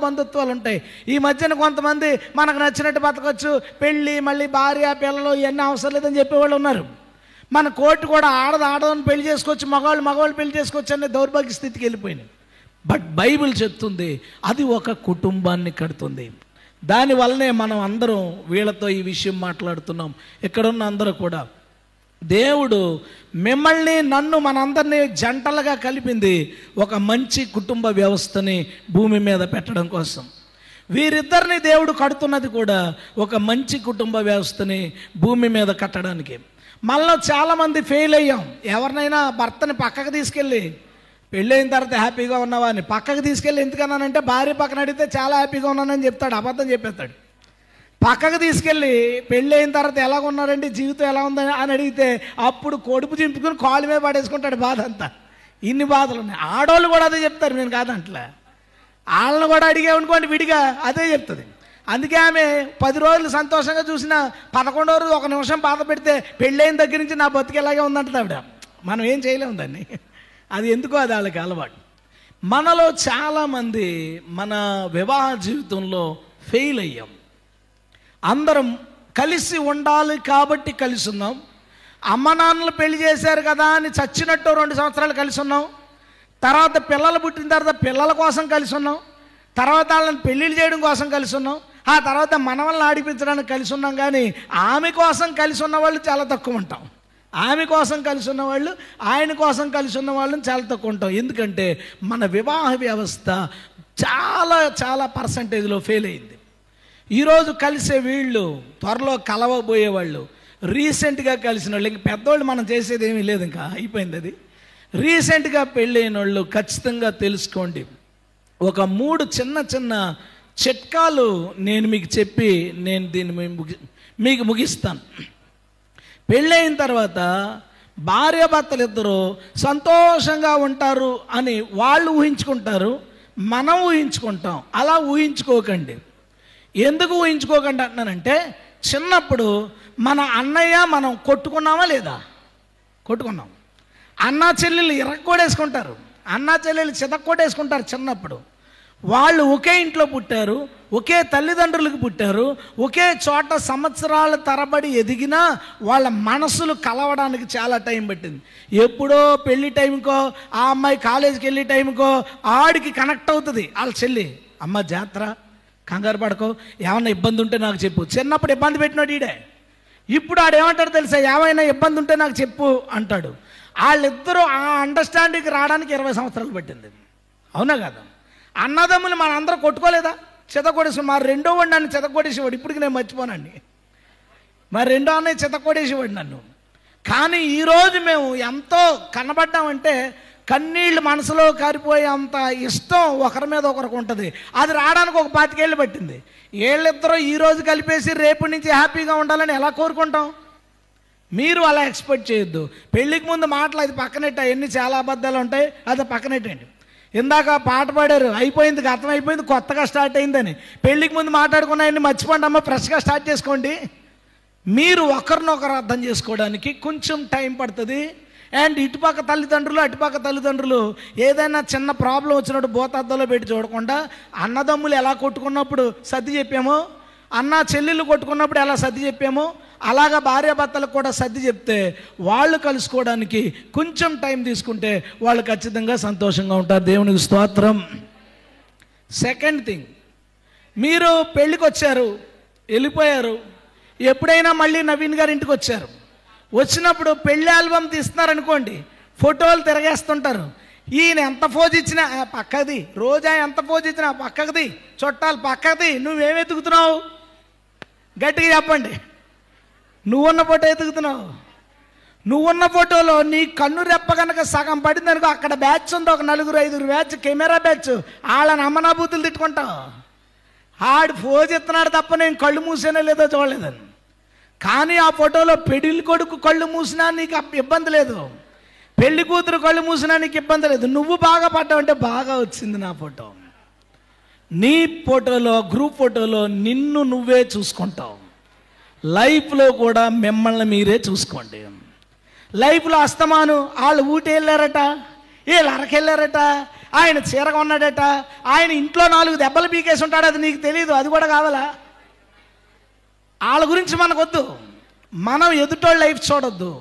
బంధుత్వాలు ఉంటాయి. ఈ మధ్యన కొంతమంది మనకు నచ్చినట్టు బతకొచ్చు, పెళ్ళి, మళ్ళీ భార్య, పిల్లలు ఇవన్నీ అవసరం లేదని చెప్పేవాళ్ళు ఉన్నారు. మన కోర్టు కూడా ఆడదని పెళ్లి చేసుకోవచ్చు, మగవాళ్ళు పెళ్లి చేసుకోవచ్చు అనే దౌర్భాగ్య స్థితికి వెళ్ళిపోయినాయి. బట్ బైబిల్ చెప్తుంది అది ఒక కుటుంబాన్ని కడుతుంది. దానివల్లనే మనం అందరం వీళ్ళతో ఈ విషయం మాట్లాడుతున్నాం. ఇక్కడున్న అందరూ కూడా దేవుడు మిమ్మల్ని, నన్ను, మనందరినీ జంటలుగా కలిపింది ఒక మంచి కుటుంబ వ్యవస్థని భూమి మీద పెట్టడం కోసం. వీరిద్దరిని దేవుడు కడుతున్నది కూడా ఒక మంచి కుటుంబ వ్యవస్థని భూమి మీద కట్టడానికి. మనలో చాలామంది ఫెయిల్ అయ్యాం. ఎవరినైనా భర్తని పక్కకు తీసుకెళ్ళి, పెళ్ళైన తర్వాత హ్యాపీగా ఉన్నావా అని పక్కకు తీసుకెళ్ళి, ఎందుకన్నానంటే భార్య పక్కన అడిగితే చాలా హ్యాపీగా ఉన్నానని చెప్తాడు, అబద్ధం చెప్పేస్తాడు. పక్కకు తీసుకెళ్ళి పెళ్ళి అయిన తర్వాత ఎలాగ ఉన్నారండి, జీవితం ఎలా ఉందని అని అడిగితే అప్పుడు కొడుపు చింపుకుని కాళ్ళ మీద పడేసుకుంటాడు బాధ అంతా. ఇన్ని బాధలు ఉన్నాయి. ఆడవాళ్ళు కూడా అదే చెప్తారు, నేను కాదంట్లే. వాళ్ళని కూడా అడిగామనుకోండి విడిగా అదే చెప్తుంది. అందుకే ఆమె 10 రోజులు సంతోషంగా చూసిన 11వ రోజు 1 నిమిషం బాధ పెడితే పెళ్ళైన దగ్గర నుంచి నా బతుకు ఎలాగే ఉందంటుంది ఆవిడ. మనం ఏం చేయలేము దాన్ని. అది ఎందుకో అది వాళ్ళకి అలవాటు. మనలో చాలామంది మన వివాహ జీవితంలో ఫెయిల్ అయ్యాం. అందరం కలిసి ఉండాలి కాబట్టి కలిసి ఉన్నాం. అమ్మ నాన్నలు పెళ్లి చేశారు కదా అని చచ్చినట్టు 2 సంవత్సరాలు కలిసి ఉన్నాం. తర్వాత పిల్లలు పుట్టిన తర్వాత పిల్లల కోసం కలిసి ఉన్నాం. తర్వాత వాళ్ళని పెళ్ళిళ్ళు చేయడం కోసం కలిసి ఉన్నాం. ఆ తర్వాత మనవల్ని ఆడిపించడానికి కలిసి ఉన్నాం. కానీ ఆమె కోసం కలిసి ఉన్న వాళ్ళు చాలా తక్కువ ఉంటాం. ఆమె కోసం కలిసి ఉన్నవాళ్ళు, ఆయన కోసం కలిసి ఉన్న వాళ్ళని చాలా తక్కువ ఉంటాం. ఎందుకంటే మన వివాహ వ్యవస్థ చాలా చాలా పర్సంటేజ్లో ఫెయిల్ అయింది. ఈరోజు కలిసే వీళ్ళు త్వరలో కలవబోయేవాళ్ళు, రీసెంట్గా కలిసిన వాళ్ళు, ఇంక పెద్దవాళ్ళు మనం చేసేది ఏమీ లేదు, ఇంకా అయిపోయింది అది. రీసెంట్గా పెళ్ళైన వాళ్ళు ఖచ్చితంగా తెలుసుకోండి. ఒక 3 చిన్న చిన్న చిట్కాలు నేను మీకు చెప్పి నేను దీన్ని మీకు ముగిస్తాను. పెళ్ళైన తర్వాత భార్యాభర్తలు ఇద్దరు సంతోషంగా ఉంటారు అని వాళ్ళు ఊహించుకుంటారు, మనం ఊహించుకుంటాం. అలా ఊహించుకోకండి. ఎందుకు ఊహించుకోకండి అంటున్నానంటే, చిన్నప్పుడు మన అన్నయ్య మనం కొట్టుకున్నామా లేదా? కొట్టుకున్నాం. అన్నా చెల్లెలు ఇరక్కొడేసుకుంటారు, అన్నా చెల్లెలు చితక్కొడేసుకుంటారు. చిన్నప్పుడు వాళ్ళు ఒకే ఇంట్లో పుట్టారు, ఒకే తల్లిదండ్రులకు పుట్టారు, ఒకే చోట సంవత్సరాల తరబడి ఎదిగినా వాళ్ళ మనసులు కలవడానికి చాలా టైం పట్టింది. ఎప్పుడో పెళ్లి టైంకో, ఆ అమ్మాయి కాలేజీకి వెళ్ళే టైంకో ఆడికి కనెక్ట్ అవుతుంది వాళ్ళ చెల్లి. అమ్మ జాతర, కంగారు పడకో, ఏమన్నా ఇబ్బంది ఉంటే నాకు చెప్పు. చిన్నప్పుడు ఇబ్బంది పెట్టినాడు ఈడే. ఇప్పుడు ఆడేమంటాడు తెలుసా? ఏమైనా ఇబ్బంది ఉంటే నాకు చెప్పు అంటాడు. వాళ్ళిద్దరూ ఆ అండర్స్టాండింగ్కి రావడానికి 20 సంవత్సరాలు పట్టింది. అవునా కదా? అన్నదమ్ములు మనందరూ కొట్టుకోలేదా? చితకొడేసి మా రెండో వాడు నన్ను చితకొడేసేవాడు. ఇప్పటికి నేను మర్చిపోనండి. మా రెండో అన్నయ్య చితకొడేసేవాడు నన్ను. కానీ ఈరోజు మేము ఎంతో కనబడ్డామంటే కన్నీళ్ళు మనసులో కారిపోయే అంత ఇష్టం ఒకరి మీద ఒకరికి ఉంటుంది. అది రావడానికి ఒక 25 ఏళ్ళు పట్టింది. వీళ్ళిద్దరూ ఈరోజు కలిపేసి రేపటి నుంచి హ్యాపీగా ఉండాలని ఎలా కోరుకుంటాం? మీరు అలా ఎక్స్పెక్ట్ చేయొద్దు. పెళ్ళికి ముందు మాటలు అది పక్కనెట్ట, ఎన్ని చాలా అబద్ధాలు ఉంటాయి, అది పక్కనెట్టండి. ఇందాక పాట పాడారు, అయిపోయింది, గతం అయిపోయింది, కొత్తగా స్టార్ట్ అయిందని. పెళ్ళికి ముందు మాట్లాడుకున్నాయని మర్చిపోండి అమ్మ, ఫ్రెష్గా స్టార్ట్ చేసుకోండి. మీరు ఒకరినొకరు అర్థం చేసుకోవడానికి కొంచెం టైం పడుతుంది. అండ్ ఇటుపక్క తల్లిదండ్రులు అటుపక్క తల్లిదండ్రులు ఏదైనా చిన్న ప్రాబ్లం వచ్చినప్పుడు భూతద్దంలో పెట్టి చూడకుండా, అన్నదమ్ములు ఎలా కొట్టుకున్నప్పుడు సర్ది చెప్పామో, అన్న చెల్లెళ్ళు కొట్టుకున్నప్పుడు ఎలా సర్ది చెప్పామో, అలాగా భార్యాభర్తలకు కూడా సర్ది చెప్తే వాళ్ళు కలుసుకోవడానికి కొంచెం టైం తీసుకుంటే వాళ్ళు ఖచ్చితంగా సంతోషంగా ఉంటారు. దేవునికి స్తోత్రం. సెకండ్ థింగ్, మీరు పెళ్ళికి వచ్చారు, వెళ్ళిపోయారు, ఎప్పుడైనా మళ్ళీ నవీన్ గారి ఇంటికి వచ్చారు, వచ్చినప్పుడు పెళ్లి ఆల్బమ్ తీస్తున్నారనుకోండి, ఫోటోలు తిరగేస్తుంటారు. ఈయన ఎంత ఫోజ్ ఇచ్చినా పక్కది, రోజా ఎంత ఫోజ్ ఇచ్చినా పక్కది, చుట్టాలు పక్కది. నువ్వేమి ఎతుకుతున్నావు? గట్టిగా చెప్పండి. నువ్వున్న ఫోటో ఎతుకుతున్నావు. నువ్వున్న ఫోటోలో నీ కన్ను రెప్ప కనుక సగం పడింది అనుకో, అక్కడ బ్యాచ్ ఉంది, ఒక 4-5 బ్యాచ్, కెమెరా బ్యాచ్, వాళ్ళని అమ్మనాభూతులు తిట్టుకుంటావు. ఆడు ఫోజ్ ఇస్తున్నాడు తప్ప నేను కళ్ళు మూసానో లేదో చూడలేదని. కానీ ఆ ఫోటోలో పెళ్లి కొడుకు కళ్ళు మూసినా నీకు ఇబ్బంది లేదు, పెళ్లి కూతురు కళ్ళు మూసినా నీకు ఇబ్బంది లేదు. నువ్వు బాగా పడ్డావంటే బాగా వచ్చింది నా ఫోటో. నీ ఫోటోలో, గ్రూప్ ఫోటోలో నిన్ను నువ్వే చూసుకుంటావు. లైఫ్లో కూడా మిమ్మల్ని మీరే చూసుకోండి. లైఫ్లో అస్తమాను వాళ్ళు ఊటి వెళ్ళారట, వీళ్ళు అరకెళ్ళారట, ఆయన చీరగా ఉన్నాడట, ఆయన ఇంట్లో 4 దెబ్బలు పీకేసి ఉంటాడు, అది నీకు తెలియదు, అది కూడా కావాలా? వాళ్ళ గురించి మనకొద్దు. మనం ఎదుటోళ్ళ లైఫ్ చూడొద్దు.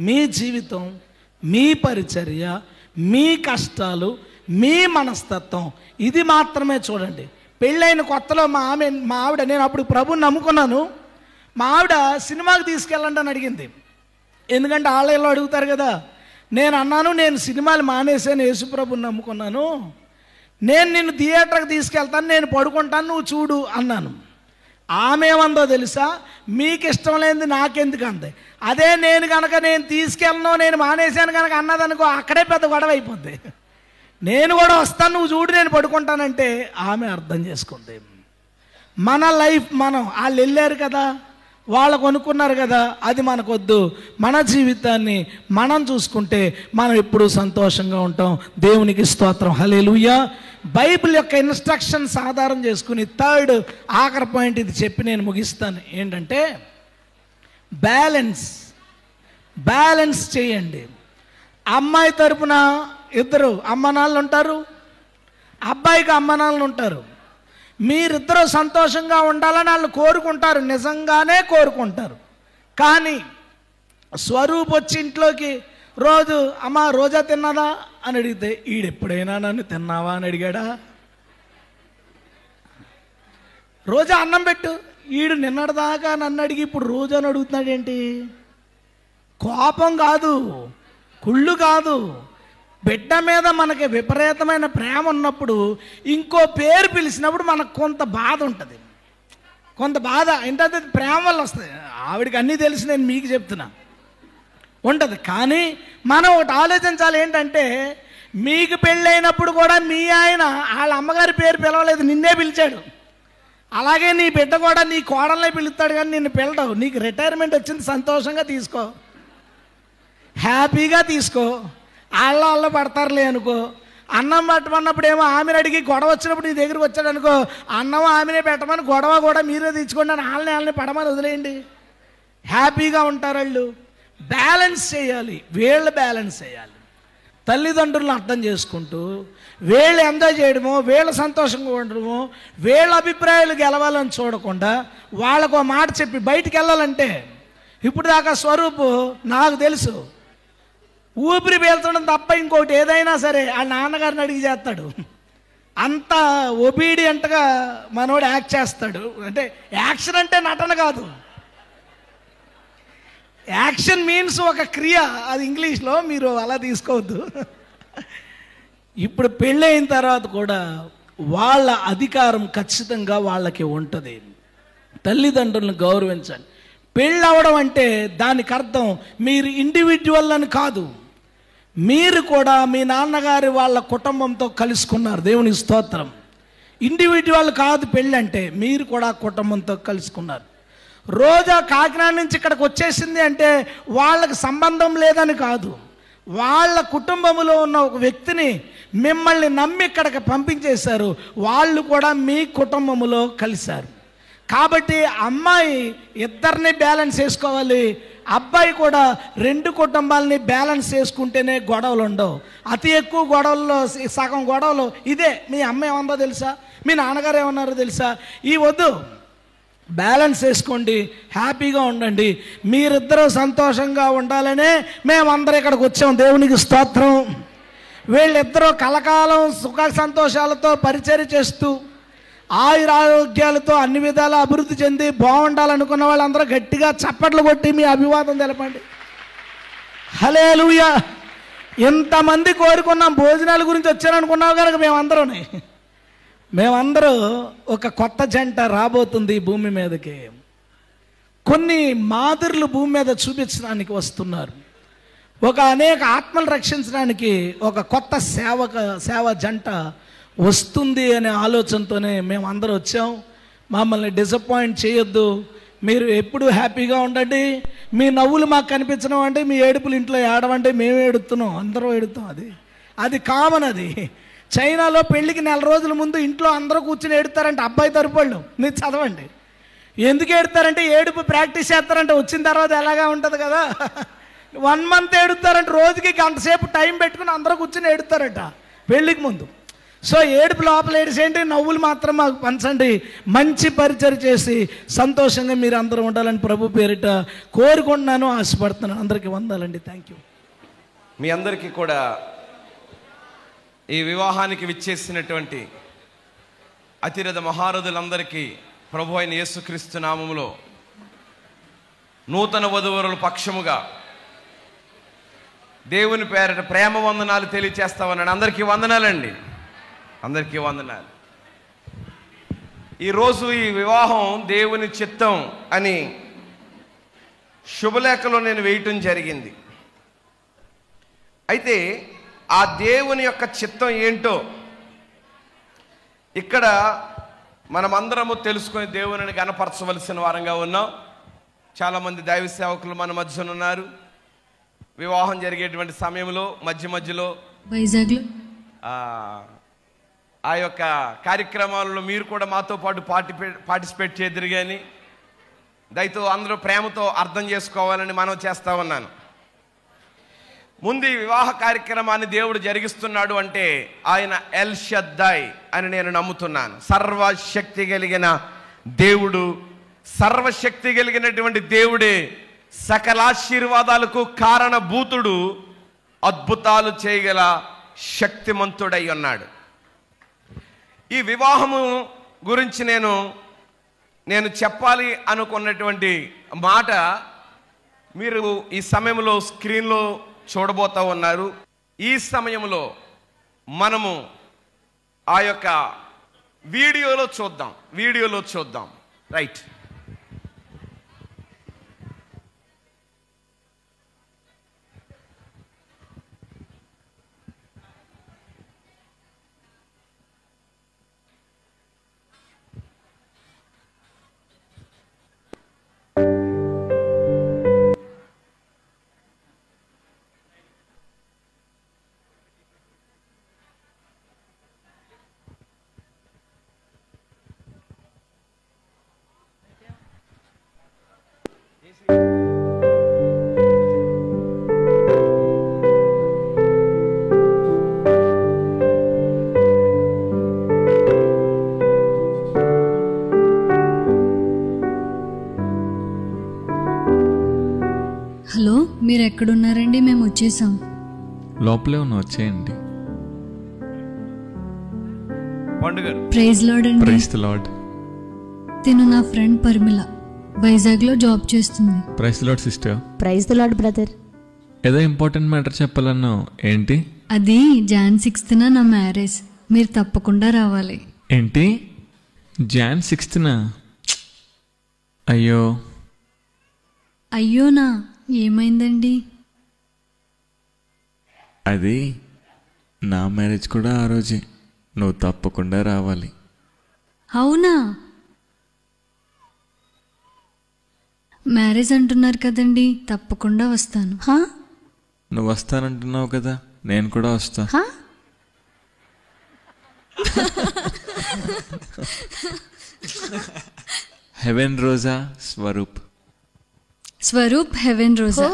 మీ జీవితం, మీ పరిచర్య, మీ కష్టాలు, మీ మనస్తత్వం, ఇది మాత్రమే చూడండి. పెళ్ళైన కొత్తలో మా ఆవిడ, నేను అప్పుడు ప్రభుని నమ్ముకున్నాను, మా ఆవిడ సినిమాకి తీసుకెళ్ళండి అని అడిగింది. ఎందుకంటే ఆలయంలో అడుగుతారు కదా. నేను అన్నాను, నేను సినిమాలు మానేసాను, యేసుప్రభుని నమ్ముకున్నాను, నేను నిన్ను థియేటర్కి తీసుకెళ్తాను, నేను పడుకుంటాను, నువ్వు చూడు అన్నాను. ఆమె ఏమందో తెలుసా? మీకు ఇష్టం లేనిది నాకెందుకు అంది. అదే నేను కనుక నేను తీసుకెళ్ళను, నేను మానేశాను కనుక అన్నదనుకో, అక్కడే పెద్ద గొడవ అయిపోద్ది. నేను కూడా వస్తాను, నువ్వు చూడు, నేను పడుకుంటానంటే ఆమె అర్థం చేసుకుంది. మన లైఫ్ మనం, వాళ్ళు వెళ్ళారు కదా, వాళ్ళు కొనుక్కున్నారు కదా, అది మనకొద్దు. మన జీవితాన్ని మనం చూసుకుంటే మనం ఎప్పుడూ సంతోషంగా ఉంటాం. దేవునికి స్తోత్రం, హల్లెలూయా. బైబిల్ యొక్క ఇన్స్ట్రక్షన్స్ ఆధారం చేసుకుని థర్డ్ ఆఖరి పాయింట్ ఇది చెప్పి నేను ముగిస్తాను. ఏంటంటే బ్యాలెన్స్ చేయండి. అమ్మాయి తరపున 2 అమ్మనాళ్ళు ఉంటారు, అబ్బాయికి అమ్మనాళ్ళు ఉంటారు. మీరిద్దరూ సంతోషంగా ఉండాలని వాళ్ళు కోరుకుంటారు, నిజంగానే కోరుకుంటారు. కానీ స్వరూప్ వచ్చి ఇంట్లోకి రోజు అమ్మ రోజా తిన్నదా అని అడిగితే, ఈడెప్పుడైనా నన్ను తిన్నావా అని అడిగాడా? రోజా అన్నం పెట్టు, ఈడు నిన్నటిదాకా నన్ను అడిగి ఇప్పుడు రోజు అని అడుగుతున్నాడేంటి? కోపం కాదు, కుళ్ళు కాదు. బిడ్డ మీద మనకి విపరీతమైన ప్రేమ ఉన్నప్పుడు ఇంకో పేరు పిలిచినప్పుడు మనకు కొంత బాధ ఉంటుంది. కొంత బాధ ఏంటంటే ప్రేమ వల్ల వస్తుంది. ఆవిడకి అన్నీ తెలిసి నేను మీకు చెప్తున్నా ఉంటుంది. కానీ మనం ఒకటి ఆలోచించాలి, ఏంటంటే మీకు పెళ్ళైనప్పుడు కూడా మీ ఆయన వాళ్ళ అమ్మగారి పేరు పిలవలేదు, నిన్నే పిలిచాడు. అలాగే నీ బిడ్డ కూడా నీ కోడల్నే పిలుస్తాడు, కానీ నిన్ను పిలవడు. నీకు రిటైర్మెంట్ వచ్చింది, సంతోషంగా తీసుకో, హ్యాపీగా తీసుకో. వాళ్ళ పడతారులే అనుకో. అన్నం పెట్టమన్నప్పుడు ఏమో ఆమెను అడిగి గొడవ వచ్చినప్పుడు నీ దగ్గరికి వచ్చాడు అనుకో, అన్నం ఆమెనే పెట్టమని, గొడవ కూడా మీరే తెచ్చుకోండి అని వాళ్ళని పడమని వదిలేయండి. హ్యాపీగా ఉంటారు వాళ్ళు. బ్యాలెన్స్ చేయాలి, వీళ్ళు బ్యాలెన్స్ చేయాలి. తల్లిదండ్రులను అర్థం చేసుకుంటూ వీళ్ళు ఎంజాయ్ చేయడమో, వీళ్ళు సంతోషంగా ఉండడమో, వీళ్ళ అభిప్రాయాలు గెలవాలని చూడకుండా వాళ్ళకు ఒక మాట చెప్పి బయటికి వెళ్ళాలంటే, ఇప్పుడు దాకా స్వరూపు నాకు తెలుసు ఊపిరి పీల్చడం తప్ప ఇంకోటి ఏదైనా సరే ఆ నాన్నగారిని అడిగి చేస్తాడు. అంత ఒబీడియంట్గా మనోడు యాక్ట్ చేస్తాడు. అంటే యాక్షన్ అంటే నటన కాదు, యాక్షన్ మీన్స్ ఒక క్రియ, అది ఇంగ్లీష్లో, మీరు అలా తీసుకోవద్దు. ఇప్పుడు పెళ్ళైన తర్వాత కూడా వాళ్ళ అధికారం ఖచ్చితంగా వాళ్ళకి ఉంటుంది. తల్లిదండ్రులను గౌరవించండి. పెళ్ళి అవ్వడం అంటే దానికి అర్థం మీరు ఇండివిజువల్ అని కాదు, మీరు కూడా మీ నాన్నగారి వాళ్ళ కుటుంబంతో కలుసుకున్నారు. దేవునికి స్తోత్రం. ఇండివిజువల్ కాదు పెళ్ళి అంటే, మీరు కూడా కుటుంబంతో కలుసుకున్నారు. రోజా కాకినాడ నుంచి ఇక్కడికి వచ్చేసింది అంటే వాళ్ళకి సంబంధం లేదని కాదు, వాళ్ళ కుటుంబంలో ఉన్న ఒక వ్యక్తిని మిమ్మల్ని నమ్మి ఇక్కడికి పంపించేశారు, వాళ్ళు కూడా మీ కుటుంబంలో కలిశారు. కాబట్టి అమ్మాయి ఇద్దరిని బ్యాలెన్స్ చేసుకోవాలి, అబ్బాయి కూడా 2 కుటుంబాలని బ్యాలెన్స్ చేసుకుంటేనే గొడవలు ఉండవు. అతి ఎక్కువ గొడవల్లో సగం గొడవలు ఇదే. మీ అమ్మ ఏమన్నా తెలుసా, మీ నాన్నగారు ఏమన్నారో తెలుసా, ఈ వద్దు. బ్యాలెన్స్ చేసుకోండి, హ్యాపీగా ఉండండి. మీరిద్దరూ సంతోషంగా ఉండాలనే మేమందరం ఇక్కడికి వచ్చాం. దేవునికి స్తోత్రం. వీళ్ళిద్దరూ కలకాలం సుఖ సంతోషాలతో పరిచర్య చేస్తూ ఆయురారోగ్యాలతో అన్ని విధాలా అభివృద్ధి చెంది బాగుండాలనుకున్న వాళ్ళందరూ గట్టిగా చప్పట్లు కొట్టి మీ అభివాదం తెలపండి. హల్లెలూయా. ఎంతమంది కోరుకున్నాం, భోజనాల గురించి వచ్చారనుకున్నావు కనుక మేమందరూ ఒక కొత్త జంట రాబోతుంది ఈ భూమి మీదకి. కొన్ని మాదిరిలు భూమి మీద చూపించడానికి వస్తున్నారు. ఒక అనేక ఆత్మలు రక్షించడానికి ఒక కొత్త సేవ జంట వస్తుంది అనే ఆలోచనతోనే మేమందరం వచ్చాం. మమ్మల్ని డిసప్పాయింట్ చేయొద్దు, మీరు ఎప్పుడు హ్యాపీగా ఉండండి. మీ నవ్వులు మాకు కనిపించడం అంటే, మీ ఏడుపులు ఇంట్లో ఏడవంటే మేము ఏడుతున్నాం, అందరూ ఏడుతాం. అది కామన్. అది చైనాలో పెళ్ళికి 1 రోజుల ముందు ఇంట్లో అందరూ కూర్చొని ఏడుతారంటే అబ్బాయి తరపుళ్ళు. మీరు చదవండి. ఎందుకు ఏడుతారంటే ఏడుపు ప్రాక్టీస్ చేస్తారంటే వచ్చిన తర్వాత ఎలాగా ఉంటుంది కదా. 1 month ఏడుతారంటే రోజుకి 1 గంట సేపు టైం పెట్టుకుని అందరూ కూర్చొని ఏడుతారట పెళ్ళికి ముందు. సో ఏడుపు లోపల ఏడిసేయండి, నవ్వులు మాత్రం మాకు పంచండి. మంచి పరిచయం చేసి సంతోషంగా మీరు అందరూ ఉండాలని ప్రభు పేరిట కోరుకుంటున్నాను, ఆశపడుతున్నాను. అందరికీ వందాలండి. Thank you. మీ అందరికీ కూడా ఈ వివాహానికి విచ్చేసినటువంటి అతిరథ మహారథులందరికీ ప్రభు అయిన యేసుక్రీస్తు నామములో నూతన వధువరుల పక్షముగా దేవుని పేరిట ప్రేమ వందనాలు తెలియచేస్తామన్నాడు. అందరికీ వందనాలండి. అందరికీ వందనాలు. ఈరోజు ఈ వివాహం దేవుని చిత్తం అని శుభలేఖలో నేను వేయటం జరిగింది. అయితే ఆ దేవుని యొక్క చిత్తం ఏంటో ఇక్కడ మనమందరము తెలుసుకొని దేవుని గణపరచవలసిన వారంగా ఉన్నాం. చాలామంది దైవ సేవకులు మన మధ్యన ఉన్నారు. వివాహం జరిగేటువంటి సమయంలో మధ్యలో వైజాగ్లో ఆ యొక్క కార్యక్రమాలలో మీరు కూడా మాతో పాటు పార్టిసిపేట్ చేద్దరు. కానీ దయతో అందరూ ప్రేమతో అర్థం చేసుకోవాలని మనం చేస్తూ ఉన్నాను. ముందు ఈ వివాహ కార్యక్రమాన్ని దేవుడు జరిగిస్తున్నాడు అంటే ఆయన ఎల్ షద్దాయ్ అని నేను నమ్ముతున్నాను. సర్వశక్తి కలిగిన దేవుడు, సర్వశక్తి కలిగినటువంటి దేవుడే సకలాశీర్వాదాలకు కారణభూతుడు, అద్భుతాలు చేయగల శక్తిమంతుడై ఉన్నాడు. ఈ వివాహము గురించి నేను చెప్పాలి అనుకున్నటువంటి మాట మీరు ఈ సమయంలో స్క్రీన్లో చూడబోతా ఉన్నారు. ఈ సమయంలో మనము ఆ యొక్క వీడియోలో చూద్దాం. రైట్. హలో, మీరు ఎక్కడున్నారండి? మేము వచ్చేసాం. లోపలే ఉన్న, వచ్చేయండి. ప్రైజ్ లార్డ్ అండి. Praise the lord. తిను నా ఫ్రెండ్ పరిమిళ, వైజాగ్లో జాబ్ చేస్తుంది. Praise the lord sister. Praise the lord brother. ఏదో ఇంపార్టెంట్ మ్యాటర్ చెప్పాలన్నావు, ఏంటి? అది Jan 6th నా మ్యారేజ్, మీరు తప్పకుండా రావాలి. ఏంటి? Jan 6th? అయ్యోనా, ఏమైందండి? అది నా మ్యారేజ్ కూడా ఆ రోజే, నువ్వు తప్పకుండా రావాలి. అవునా? మ్యారేజ్ అంటున్నారు కదండి, తప్పకుండా వస్తాను. నువ్వు వస్తానంటున్నావు కదా, నేను కూడా వస్తా. హెవెన్ రోజా స్వరూప్. స్వరూప్ హెవెన్ రోజా.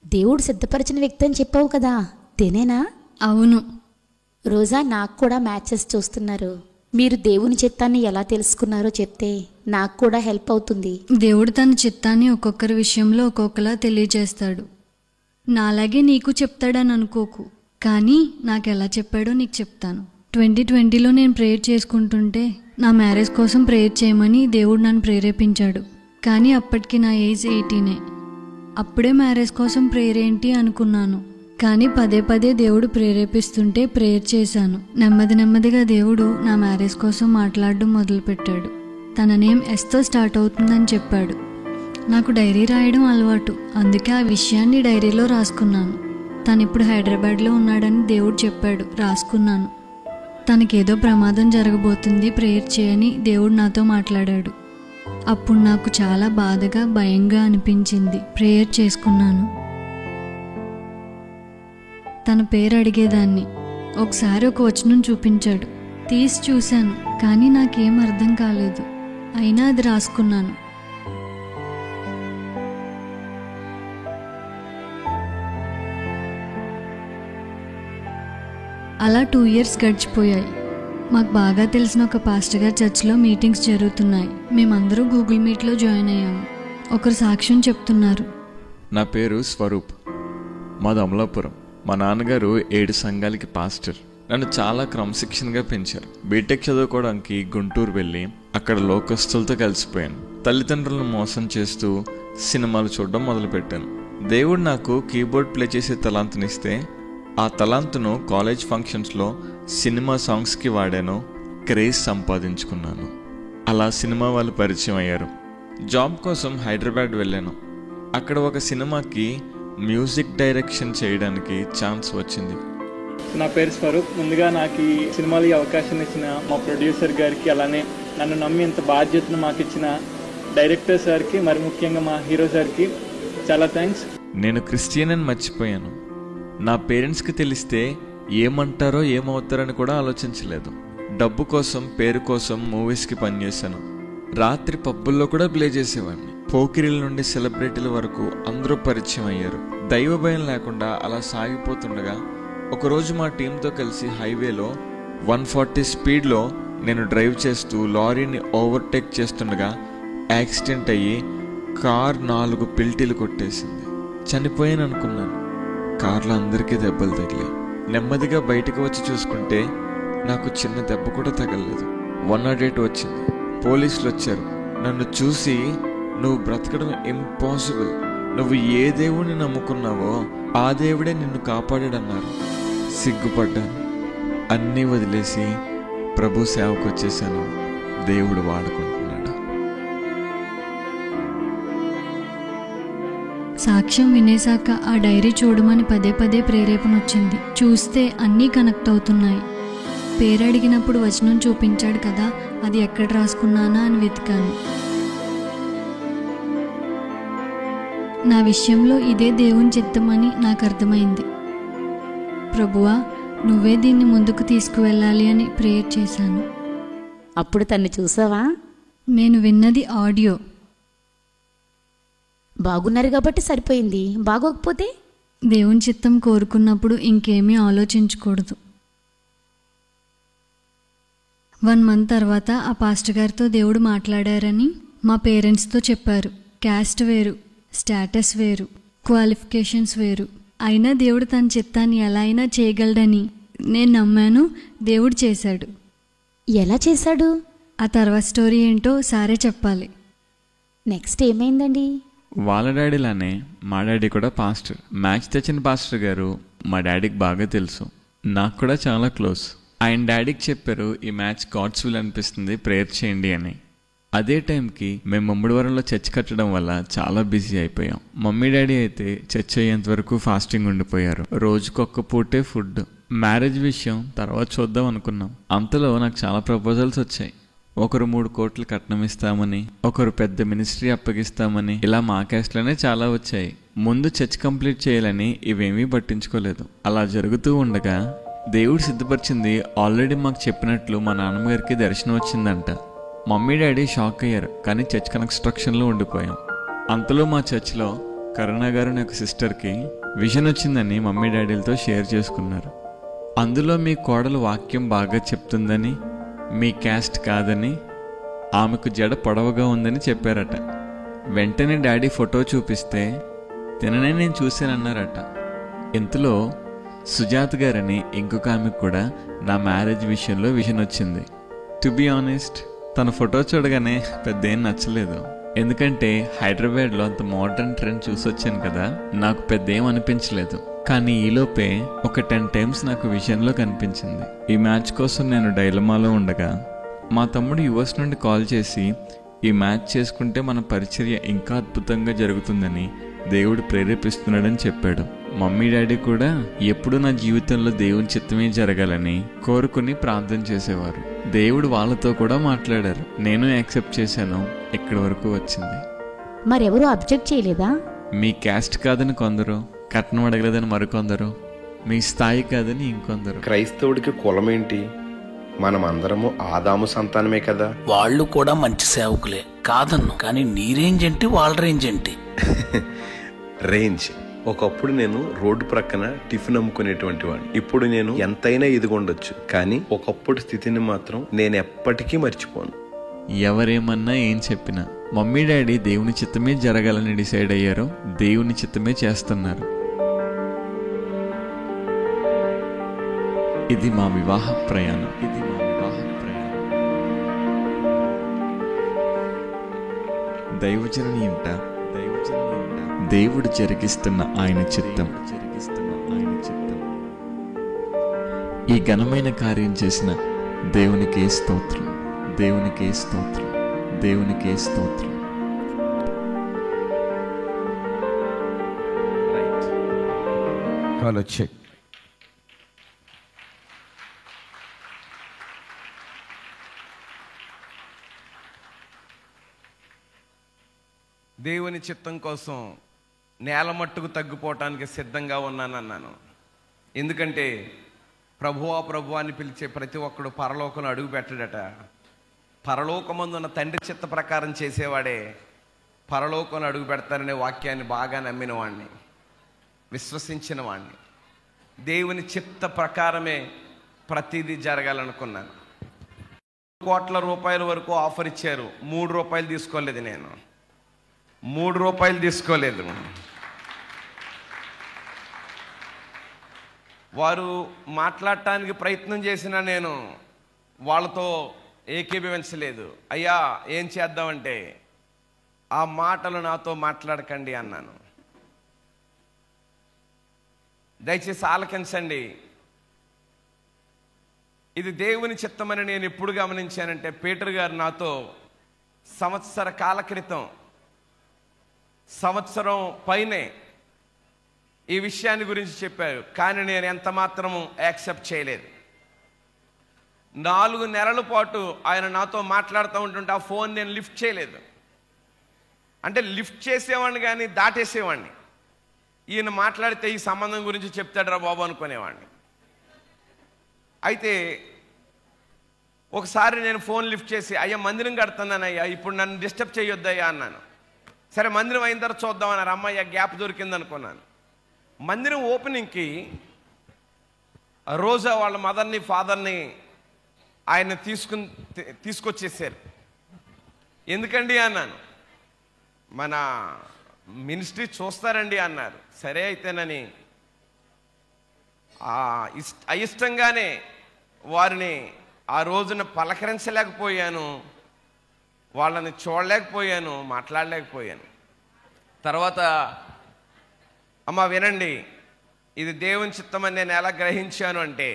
దేవుడు సిద్ధపరిచిన వ్యక్తి అని చెప్పావు కదా, తేనేనా? అవును. రోజా, నాకు కూడా మ్యాచెస్ చూస్తున్నారు. మీరు దేవుని చిత్తాన్ని ఎలా తెలుసుకున్నారో చెప్తే నాకు కూడా హెల్ప్ అవుతుంది. దేవుడు తన చిత్తాన్ని ఒక్కొక్కరి విషయంలో ఒక్కొక్కలా తెలియజేస్తాడు. నాలాగే నీకు చెప్తాడని అనుకోకు, కానీ నాకు ఎలా చెప్పాడో నీకు చెప్తాను. 2020లో నేను ప్రేయర్ చేసుకుంటుంటే నా మ్యారేజ్ కోసం ప్రేయర్ చేయమని దేవుడు నన్ను ప్రేరేపించాడు. కానీ అప్పటికి నా ఏజ్ 18. అప్పుడే మ్యారేజ్ కోసం ప్రేయర్ ఏంటి అనుకున్నాను. కానీ పదే పదే దేవుడు ప్రేరేపిస్తుంటే ప్రేయర్ చేశాను. నెమ్మదిగా దేవుడు నా మ్యారేజ్ కోసం మాట్లాడడం మొదలుపెట్టాడు. తన నేమ్ ఎస్తో స్టార్ట్ అవుతుందని చెప్పాడు. నాకు డైరీ రాయడం అలవాటు, అందుకే ఆ విషయాన్ని డైరీలో రాసుకున్నాను. తను ఇప్పుడు హైదరాబాద్లో ఉన్నాడని దేవుడు చెప్పాడు, రాసుకున్నాను. తనకేదో ప్రమాదం జరగబోతుంది, ప్రేయర్ చేయని దేవుడు నాతో మాట్లాడాడు. అప్పుడు నాకు చాలా బాధగా భయంగా అనిపించింది. ప్రేయర్ చేసుకున్నాను. తన పేరు అడిగేదాన్ని. ఒకసారి ఒక వచనం చూపించాడు, తీసి చూశాను, కానీ నాకేం అర్థం కాలేదు. అయినా అది రాసుకున్నాను. అలా 2 years గడిచిపోయాయి. మాకు బాగా తెలిసిన ఒక పాస్టర్ గారి చర్చ్లో మీటింగ్స్ జరుగుతున్నాయి. మేమందరూ గూగుల్ మీట్లో జాయిన్ అయ్యాము. ఒకరు సాక్ష్యం చెప్తున్నారు. నా పేరు స్వరూప్, మాది అమలాపురం. మా నాన్నగారు 7 సంఘాలకి పాస్టర్. నన్ను చాలా క్రమశిక్షణగా పెంచారు. బీటెక్ చదువుకోవడానికి గుంటూరు వెళ్ళి అక్కడ లోకస్తులతో కలిసిపోయాను. తల్లిదండ్రులను మోసం చేస్తూ సినిమాలు చూడడం మొదలుపెట్టాను. దేవుడు నాకు కీబోర్డ్ ప్లే చేసే తలాంతునిస్తే ఆ తలాంతును కాలేజ్ ఫంక్షన్స్లో సినిమా సాంగ్స్కి వాడాను. క్రేజ్ సంపాదించుకున్నాను. అలా సినిమా వాళ్ళు పరిచయం అయ్యారు. జాబ్ కోసం హైదరాబాద్ వెళ్ళాను. అక్కడ ఒక సినిమాకి మ్యూజిక్ డైరెక్షన్ చేయడానికి ఛాన్స్ వచ్చింది. నా పేరు స్వరూప్. ముందుగా నాకు ఈ సినిమాలో ఈ అవకాశం ఇచ్చిన మా ప్రొడ్యూసర్ గారికి, అలానే నన్ను నమ్మి ఇంత బాధ్యతను మాకు ఇచ్చిన డైరెక్టర్ సార్కి, మరి ముఖ్యంగా మా హీరో సార్కి చాలా థ్యాంక్స్. నేను క్రిస్టియన్ అని మర్చిపోయాను. నా పేరెంట్స్కి తెలిస్తే ఏమంటారో ఏమవుతారని కూడా ఆలోచించలేదు. డబ్బు కోసం, పేరు కోసం మూవీస్కి పనిచేశాను. రాత్రి పబ్బుల్లో కూడా ప్లే చేసేవాడిని. పోకిరీల నుండి సెలబ్రిటీల వరకు అందరూ పరిచయం అయ్యారు. దైవ భయం లేకుండా అలా సాగిపోతుండగా ఒకరోజు మా టీంతో కలిసి హైవేలో 140 స్పీడ్లో నేను డ్రైవ్ చేస్తూ లారీని ఓవర్టేక్ చేస్తుండగా యాక్సిడెంట్ అయ్యి కార్ 4 పిల్టీలు కొట్టేసింది. చనిపోయాను అనుకున్నాను. కార్లో అందరికీ దెబ్బలు తగిలాయి. నెమ్మదిగా బయటకు వచ్చి చూసుకుంటే నాకు చిన్న దెబ్బ కూడా తగలలేదు. 108 వచ్చింది. పోలీసులు వచ్చారు. నన్ను చూసి, నువ్వు బ్రతకడం ఇంపాసిబుల్, నువ్వు ఏ దేవుడిని నమ్ముకున్నావో ఆ దేవుడే నిన్ను కాపాడాడన్నారు. సిగ్గుపడ్డాను. అన్నీ వదిలేసి ప్రభు సేవకు వచ్చేసాను. దేవుడు వాడుకుంటున్నాడు. సాక్ష్యం వినేశాక ఆ డైరీ చూడమని పదే పదే ప్రేరేపణ వచ్చింది. చూస్తే అన్నీ కనెక్ట్ అవుతున్నాయి. పేరు అడిగినప్పుడు వచనం చూపించాడు కదా, అది ఎక్కడ రాసుకున్నానా అని వెతికాను. నా విషయంలో ఇదే దేవుని చిత్తమని నాకు అర్థమైంది. ప్రభువా, నువ్వే దీన్ని ముందుకు తీసుకువెళ్ళాలి అని ప్రేయర్ చేశాను. అప్పుడు తన్ని చూసావా? నేను విన్నది ఆడియో. బాగున్నారు కాబట్టి సరిపోయింది. బాగోకపోతే దేవుని చిత్తం కోరుకున్నప్పుడు ఇంకేమీ ఆలోచించకూడదు. 1 month తర్వాత ఆ పాస్టర్ గారితో దేవుడు మాట్లాడారని మా పేరెంట్స్తో చెప్పారు. క్యాస్ట్ వేరు, స్టేటస్ వేరు, క్వాలిఫికేషన్స్ వేరు. అయినా దేవుడు తన చిత్తాన్ని ఎలా అయినా చేయగలడని నేను నమ్మాను. దేవుడు చేశాడు. ఎలా చేశాడు? ఆ తర్వాత స్టోరీ ఏంటో సారే చెప్పాలి. నెక్స్ట్ ఏమైందండి? వాళ్ళ డాడీలానే మా డాడీ కూడా పాస్టర్. మ్యాచ్ తెచ్చిన పాస్టర్ గారు మా డాడీకి బాగా తెలుసు. నాకు కూడా చాలా క్లోజ్. ఆయన డాడీకి చెప్పారు, ఈ మ్యాచ్ గాడ్స్ విల్ అనిపిస్తుంది, ప్రేయర్ చేయండి అని. అదే టైంకి మేము ముమ్మడివరంలో చర్చ్ కట్టడం వల్ల చాలా బిజీ అయిపోయాం. మమ్మీ డాడీ అయితే చర్చ్ అయ్యేంత వరకు ఫాస్టింగ్ ఉండిపోయారు. రోజుకొక్క పూటే ఫుడ్. మ్యారేజ్ విషయం తర్వాత చూద్దాం అనుకున్నాం. అంతలో నాకు చాలా ప్రపోజల్స్ వచ్చాయి. ఒకరు 3 కోట్లు కట్నం ఇస్తామని, ఒకరు పెద్ద మినిస్ట్రీ అప్పగిస్తామని, ఇలా మా క్యాస్ట్లోనే చాలా వచ్చాయి. ముందు చర్చ్ కంప్లీట్ చేయాలని ఇవేమీ పట్టించుకోలేదు. అలా జరుగుతూ ఉండగా దేవుడు సిద్ధపరిచింది ఆల్రెడీ మాకు చెప్పినట్లు మా నాన్నగారికి దర్శనం వచ్చిందంట. మమ్మీ డాడీ షాక్ అయ్యారు, కానీ చర్చ్ కన్స్ట్రక్షన్లో ఉండిపోయాం. అంతలో మా చర్చ్లో కరుణ గారు అనే ఒక సిస్టర్కి విజన్ వచ్చిందని మమ్మీ డాడీలతో షేర్ చేసుకున్నారు. అందులో మీ కోడలు వాక్యం బాగా చెప్తుందని, మీ క్యాస్ట్ కాదని, ఆమెకు జడ పొడవుగా ఉందని చెప్పారట. వెంటనే డాడీ ఫోటో చూపిస్తే తిననే నేను చూశానన్నారట. ఇంతలో సుజాత్ గారని ఇంకొక ఆమెకు కూడా నా మ్యారేజ్ విషయంలో విషన్ వచ్చింది. టు బీ ఆనెస్ట్, తన ఫోటో చూడగానే పెద్ద ఏం నచ్చలేదు. ఎందుకంటే హైదరాబాద్లో అంత మోడర్న్ ట్రెండ్ చూసొచ్చాను కదా, నాకు పెద్ద ఏం అనిపించలేదు. కానీ ఈలోపే ఒక 10 టైమ్స్ నాకు విషయంలో కనిపించింది. ఈ మ్యాచ్ కోసం నేను డైలమాలో ఉండగా మా తమ్ముడు యుఎస్ నుండి కాల్ చేసి ఈ మ్యాచ్ చేసుకుంటే మన పరిచర్య ఇంకా అద్భుతంగా జరుగుతుందని దేవుడు ప్రేరేపిస్తున్నాడని చెప్పాడు. మమ్మీ డాడీ కూడా ఎప్పుడు నా జీవితంలో దేవుని చిత్తమే జరగాలని కోరుకుని ప్రార్థన చేసేవారు. దేవుడు వాళ్ళతో కూడా మాట్లాడారు. నేను యాక్సెప్ట్ చేశాను. ఇక్కడి వరకు వచ్చింది. మరెవరూ అబ్జెక్ట్ చేయలేదా? మీ క్యాస్ట్ కాదని కొందరు, కట్నం అడగలేదని మరికొందరు, మీ స్థాయి కాదని ఇంకొందరు. క్రైస్తవుడికి కులమేంటి? మనమందరము ఆదాము సంతానమే కదా. వాళ్ళు కూడా మంచి సేవకులే కాదన్ను, కానీ నీ రేంజ్ ఏంటి, వాళ్ళ రేంజ్ ఏంటి? రేంజ్. ఒకప్పుడు నేను రోడ్డు ప్రక్కన టిఫిన్ అమ్ముకునేటువంటి వాడిని. ఇప్పుడు నేను ఎంతైనా ఎదిగొండొచ్చు, కానీ ఒకప్పుడు స్థితిని మాత్రం నేను ఎప్పటికీ మర్చిపోను. ఎవరేమన్నా ఏం చెప్పినా మమ్మీ డాడీ దేవుని చిత్తమే జరగాలని డిసైడ్ అయ్యారు. దేవుని చిత్తమే చేస్తున్నారు. ఇది మా వివాహ ప్రయాణం. దైవజనుని ఇంట దేవుడు జరిగిస్తున్న ఆయన చిత్తం. ఈ ఘనమైన కార్యం చేసిన దేవునికే స్తోత్రం, దేవునికే స్తోత్రం, దేవునికే స్తోత్రం. Hello check. దేవుని చిత్తం కోసం నేల మట్టుకు తగ్గిపోవటానికి సిద్ధంగా ఉన్నానన్నాను. ఎందుకంటే ప్రభువా ప్రభువా అని పిలిచే ప్రతి ఒక్కడు పరలోకంలో అడుగు పెట్టడట. పరలోకమందున్న తండ్రి చిత్త ప్రకారం చేసేవాడే పరలోకంలో అడుగు పెడతారనే వాక్యాన్ని బాగా నమ్మిన వాడిని, విశ్వసించిన వాడిని. దేవుని చిత్త ప్రకారమే ప్రతిదీ జరగాలనుకున్నాను. ₹1,00,00,000 వరకు ఆఫర్ ఇచ్చారు. ₹3 తీసుకోలేదు. నేను ₹3 తీసుకోలేదు. వారు మాట్లాడటానికి ప్రయత్నం చేసినా నేను వాళ్ళతో ఏకీభవించలేదు. అయ్యా ఏం చేద్దామంటే, ఆ మాటలు నాతో మాట్లాడకండి అన్నాను. దయచేసి ఆలకించండి. ఇది దేవుని చిత్తమని నేను ఎప్పుడు గమనించానంటే, పీటర్ గారు నాతో సంవత్సర కాల క్రితం, సంవత్సరం పైనే ఈ విషయాన్ని గురించి చెప్పారు. కానీ నేను ఎంత మాత్రము యాక్సెప్ట్ చేయలేదు. 4 నెలల పాటు ఆయన నాతో మాట్లాడుతూ ఉంటుంటే ఆ ఫోన్ నేను లిఫ్ట్ చేయలేదు. అంటే లిఫ్ట్ చేసేవాడిని కానీ దాటేసేవాడిని. ఈయన మాట్లాడితే ఈ సంబంధం గురించి చెప్తాడురా బాబు అనుకునేవాడిని. అయితే ఒకసారి నేను ఫోన్ లిఫ్ట్ చేసి, అయ్యా మందిరం కడుతున్నానయ్యా, ఇప్పుడు నన్ను డిస్టర్బ్ చేయొద్దయ్యా అన్నాను. సరే మందిరం అయిన తర్వాత చూద్దామన్నారు. అమ్మయ్య గ్యాప్ దొరికింది అనుకున్నాను. మందిరం ఓపెనింగ్కి రోజా వాళ్ళ మదర్ని ఫాదర్ని ఆయన తీసుకొచ్చేసారు. ఎందుకండి అన్నాను. మన మినిస్ట్రీ చూస్తారండి అన్నారు. సరే అయితేనని అయిష్టంగానే వారిని ఆ రోజున పలకరించలేకపోయాను, వాళ్ళని చూడలేకపోయాను, మాట్లాడలేకపోయాను. తర్వాత అమ్మ వినండి, ఇది దేవుని చిత్తమని నేను ఎలా గ్రహించాను అంటే,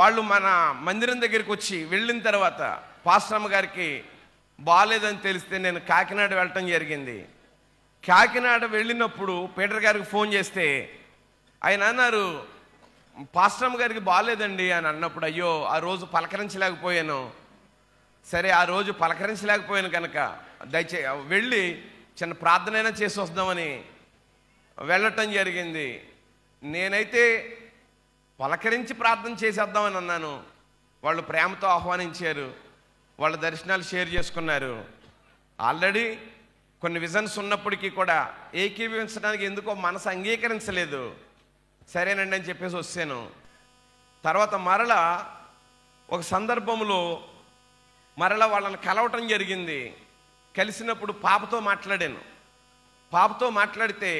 వాళ్ళు మన మందిరం దగ్గరికి వచ్చి వెళ్ళిన తర్వాత పాస్టరమ్మ గారికి బాగాలేదని తెలిస్తే నేను కాకినాడ వెళ్ళటం జరిగింది. కాకినాడ వెళ్ళినప్పుడు పీటర్ గారికి ఫోన్ చేస్తే ఆయన అన్నారు, పాస్టరమ్మ గారికి బాగాలేదండి అని అన్నప్పుడు, అయ్యో ఆ రోజు పలకరించలేకపోయాను. సరే ఆ రోజు పలకరించలేకపోయాను కనుక దయచేసి వెళ్ళి చిన్న ప్రార్థనైనా చేసి వద్దామని వెళ్ళటం జరిగింది. నేనైతే పలకరించి ప్రార్థన చేసేద్దామని అన్నాను. వాళ్ళు ప్రేమతో ఆహ్వానించారు. వాళ్ళ దర్శనాలు షేర్ చేసుకున్నారు. ఆల్రెడీ కొన్ని విజన్స్ ఉన్నప్పటికీ కూడా ఏకీభవించడానికి ఎందుకో మనసు అంగీకరించలేదు. సరేనండి అని చెప్పేసి వచ్చాను. తర్వాత మరలా ఒక సందర్భంలో మరలా వాళ్ళని కలవటం జరిగింది. కలిసినప్పుడు పాపతో మాట్లాడాను. పాపతో మాట్లాడితే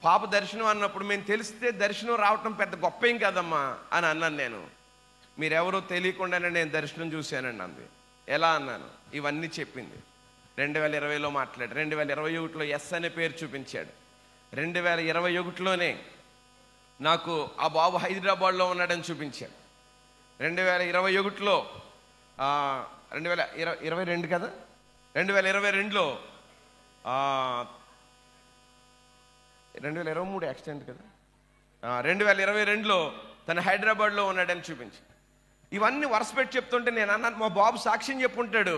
పాప దర్శనం అన్నప్పుడు మేము తెలిస్తే దర్శనం రావటం పెద్ద గొప్ప ఏం కాదమ్మా అని అన్నాను నేను. మీరెవరో తెలియకుండానే నేను దర్శనం చూశానండి అంది. ఎలా అన్నాను, ఇవన్నీ చెప్పింది. 2020లో మాట్లాడు, 2021లో ఎస్ అనే పేరు చూపించాడు. 2021లోనే నాకు ఆ బాబు హైదరాబాద్లో ఉన్నాడని చూపించాడు. 2021లో 2022 కదా, 2022లో 2023 యాక్సిడెంట్ కదా, 2022లో తను హైదరాబాద్లో ఉన్నాడని చూపించి ఇవన్నీ వరుస పెట్టి చెప్తుంటే నేను అన్నాను, మా బాబు సాక్ష్యం చెప్పుంటాడు,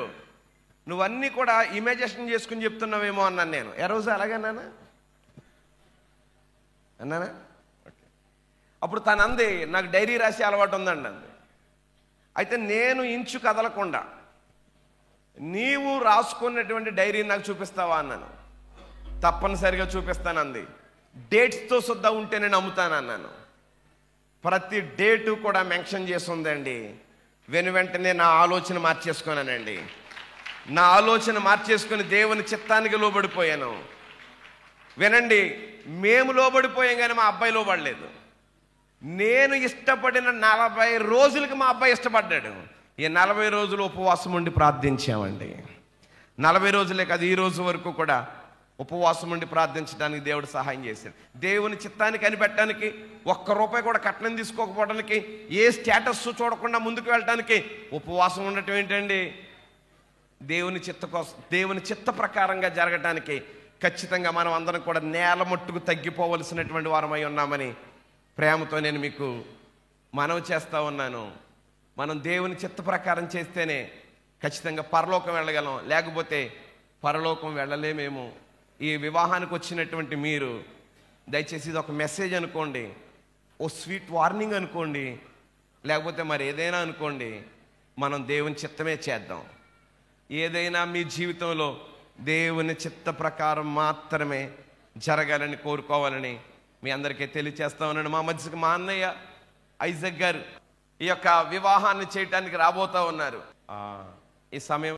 నువ్వన్నీ కూడా ఇమాజినేషన్ చేసుకుని చెప్తున్నావేమో అన్నాను నేను. ఏ రోజు అలాగే అన్నానా? ఓకే. అప్పుడు తను అంది, నాకు డైరీ రాసే అలవాటు ఉందండి అంది. అయితే నేను ఇంచు కదలకుండా నీవు రాసుకున్నటువంటి డైరీ నాకు చూపిస్తావా అన్నాను. తప్పనిసరిగా చూపిస్తానంది. డేట్స్తో సుద్దా ఉంటే నేను నమ్ముతాను అన్నాను. ప్రతి డేటు కూడా మెన్షన్ చేసి ఉందండి. వెంటనే నా ఆలోచన మార్చేసుకున్నానండి. నా ఆలోచన మార్చేసుకుని దేవుని చిత్తానికి లోబడిపోయాను. వినండి, మేము లోబడిపోయాం కానీ మా అబ్బాయి లోబడలేదు. నేను ఇష్టపడిన 40 రోజులకి మా అబ్బాయి ఇష్టపడ్డాడు. ఈ 40 రోజులు ఉపవాసం ఉండి ప్రార్థించామండి. 40 రోజులే కాదు, ఈ రోజు వరకు కూడా ఉపవాసం ఉండి ప్రార్థించడానికి దేవుడు సహాయం చేశాడు. దేవుని చిత్తాన్ని కనిపెట్టడానికి, ₹1 కూడా కట్నం తీసుకోకపోవడానికి, ఏ స్టేటస్ చూడకుండా ముందుకు వెళ్ళడానికి ఉపవాసం ఉండటం ఏంటండి? దేవుని చిత్త ప్రకారంగా జరగటానికి ఖచ్చితంగా మనం అందరం కూడా నేల మట్టుకు తగ్గిపోవలసినటువంటి వారమై ఉన్నామని ప్రేమతో నేను మీకు మనవి చేస్తూ ఉన్నాను. మనం దేవుని చిత్త ప్రకారం చేస్తేనే ఖచ్చితంగా పరలోకం వెళ్ళగలం, లేకపోతే పరలోకం వెళ్ళలేమేమో. ఈ వివాహానికి వచ్చినటువంటి మీరు దయచేసి ఇది ఒక మెసేజ్ అనుకోండి, ఓ స్వీట్ వార్నింగ్ అనుకోండి, లేకపోతే మరి ఏదైనా అనుకోండి. మనం దేవుని చిత్తమే చేద్దాం. ఏదైనా మీ జీవితంలో దేవుని చిత్త ప్రకారం మాత్రమే జరగాలని కోరుకోవాలని మీ అందరికీ తెలియచేస్తా ఉన్నాను. మా మధ్యకి మా అన్నయ్య ఐజక్ గారు ఈ యొక్క వివాహాన్ని చేయటానికి రాబోతా ఉన్నారు. ఈ సమయం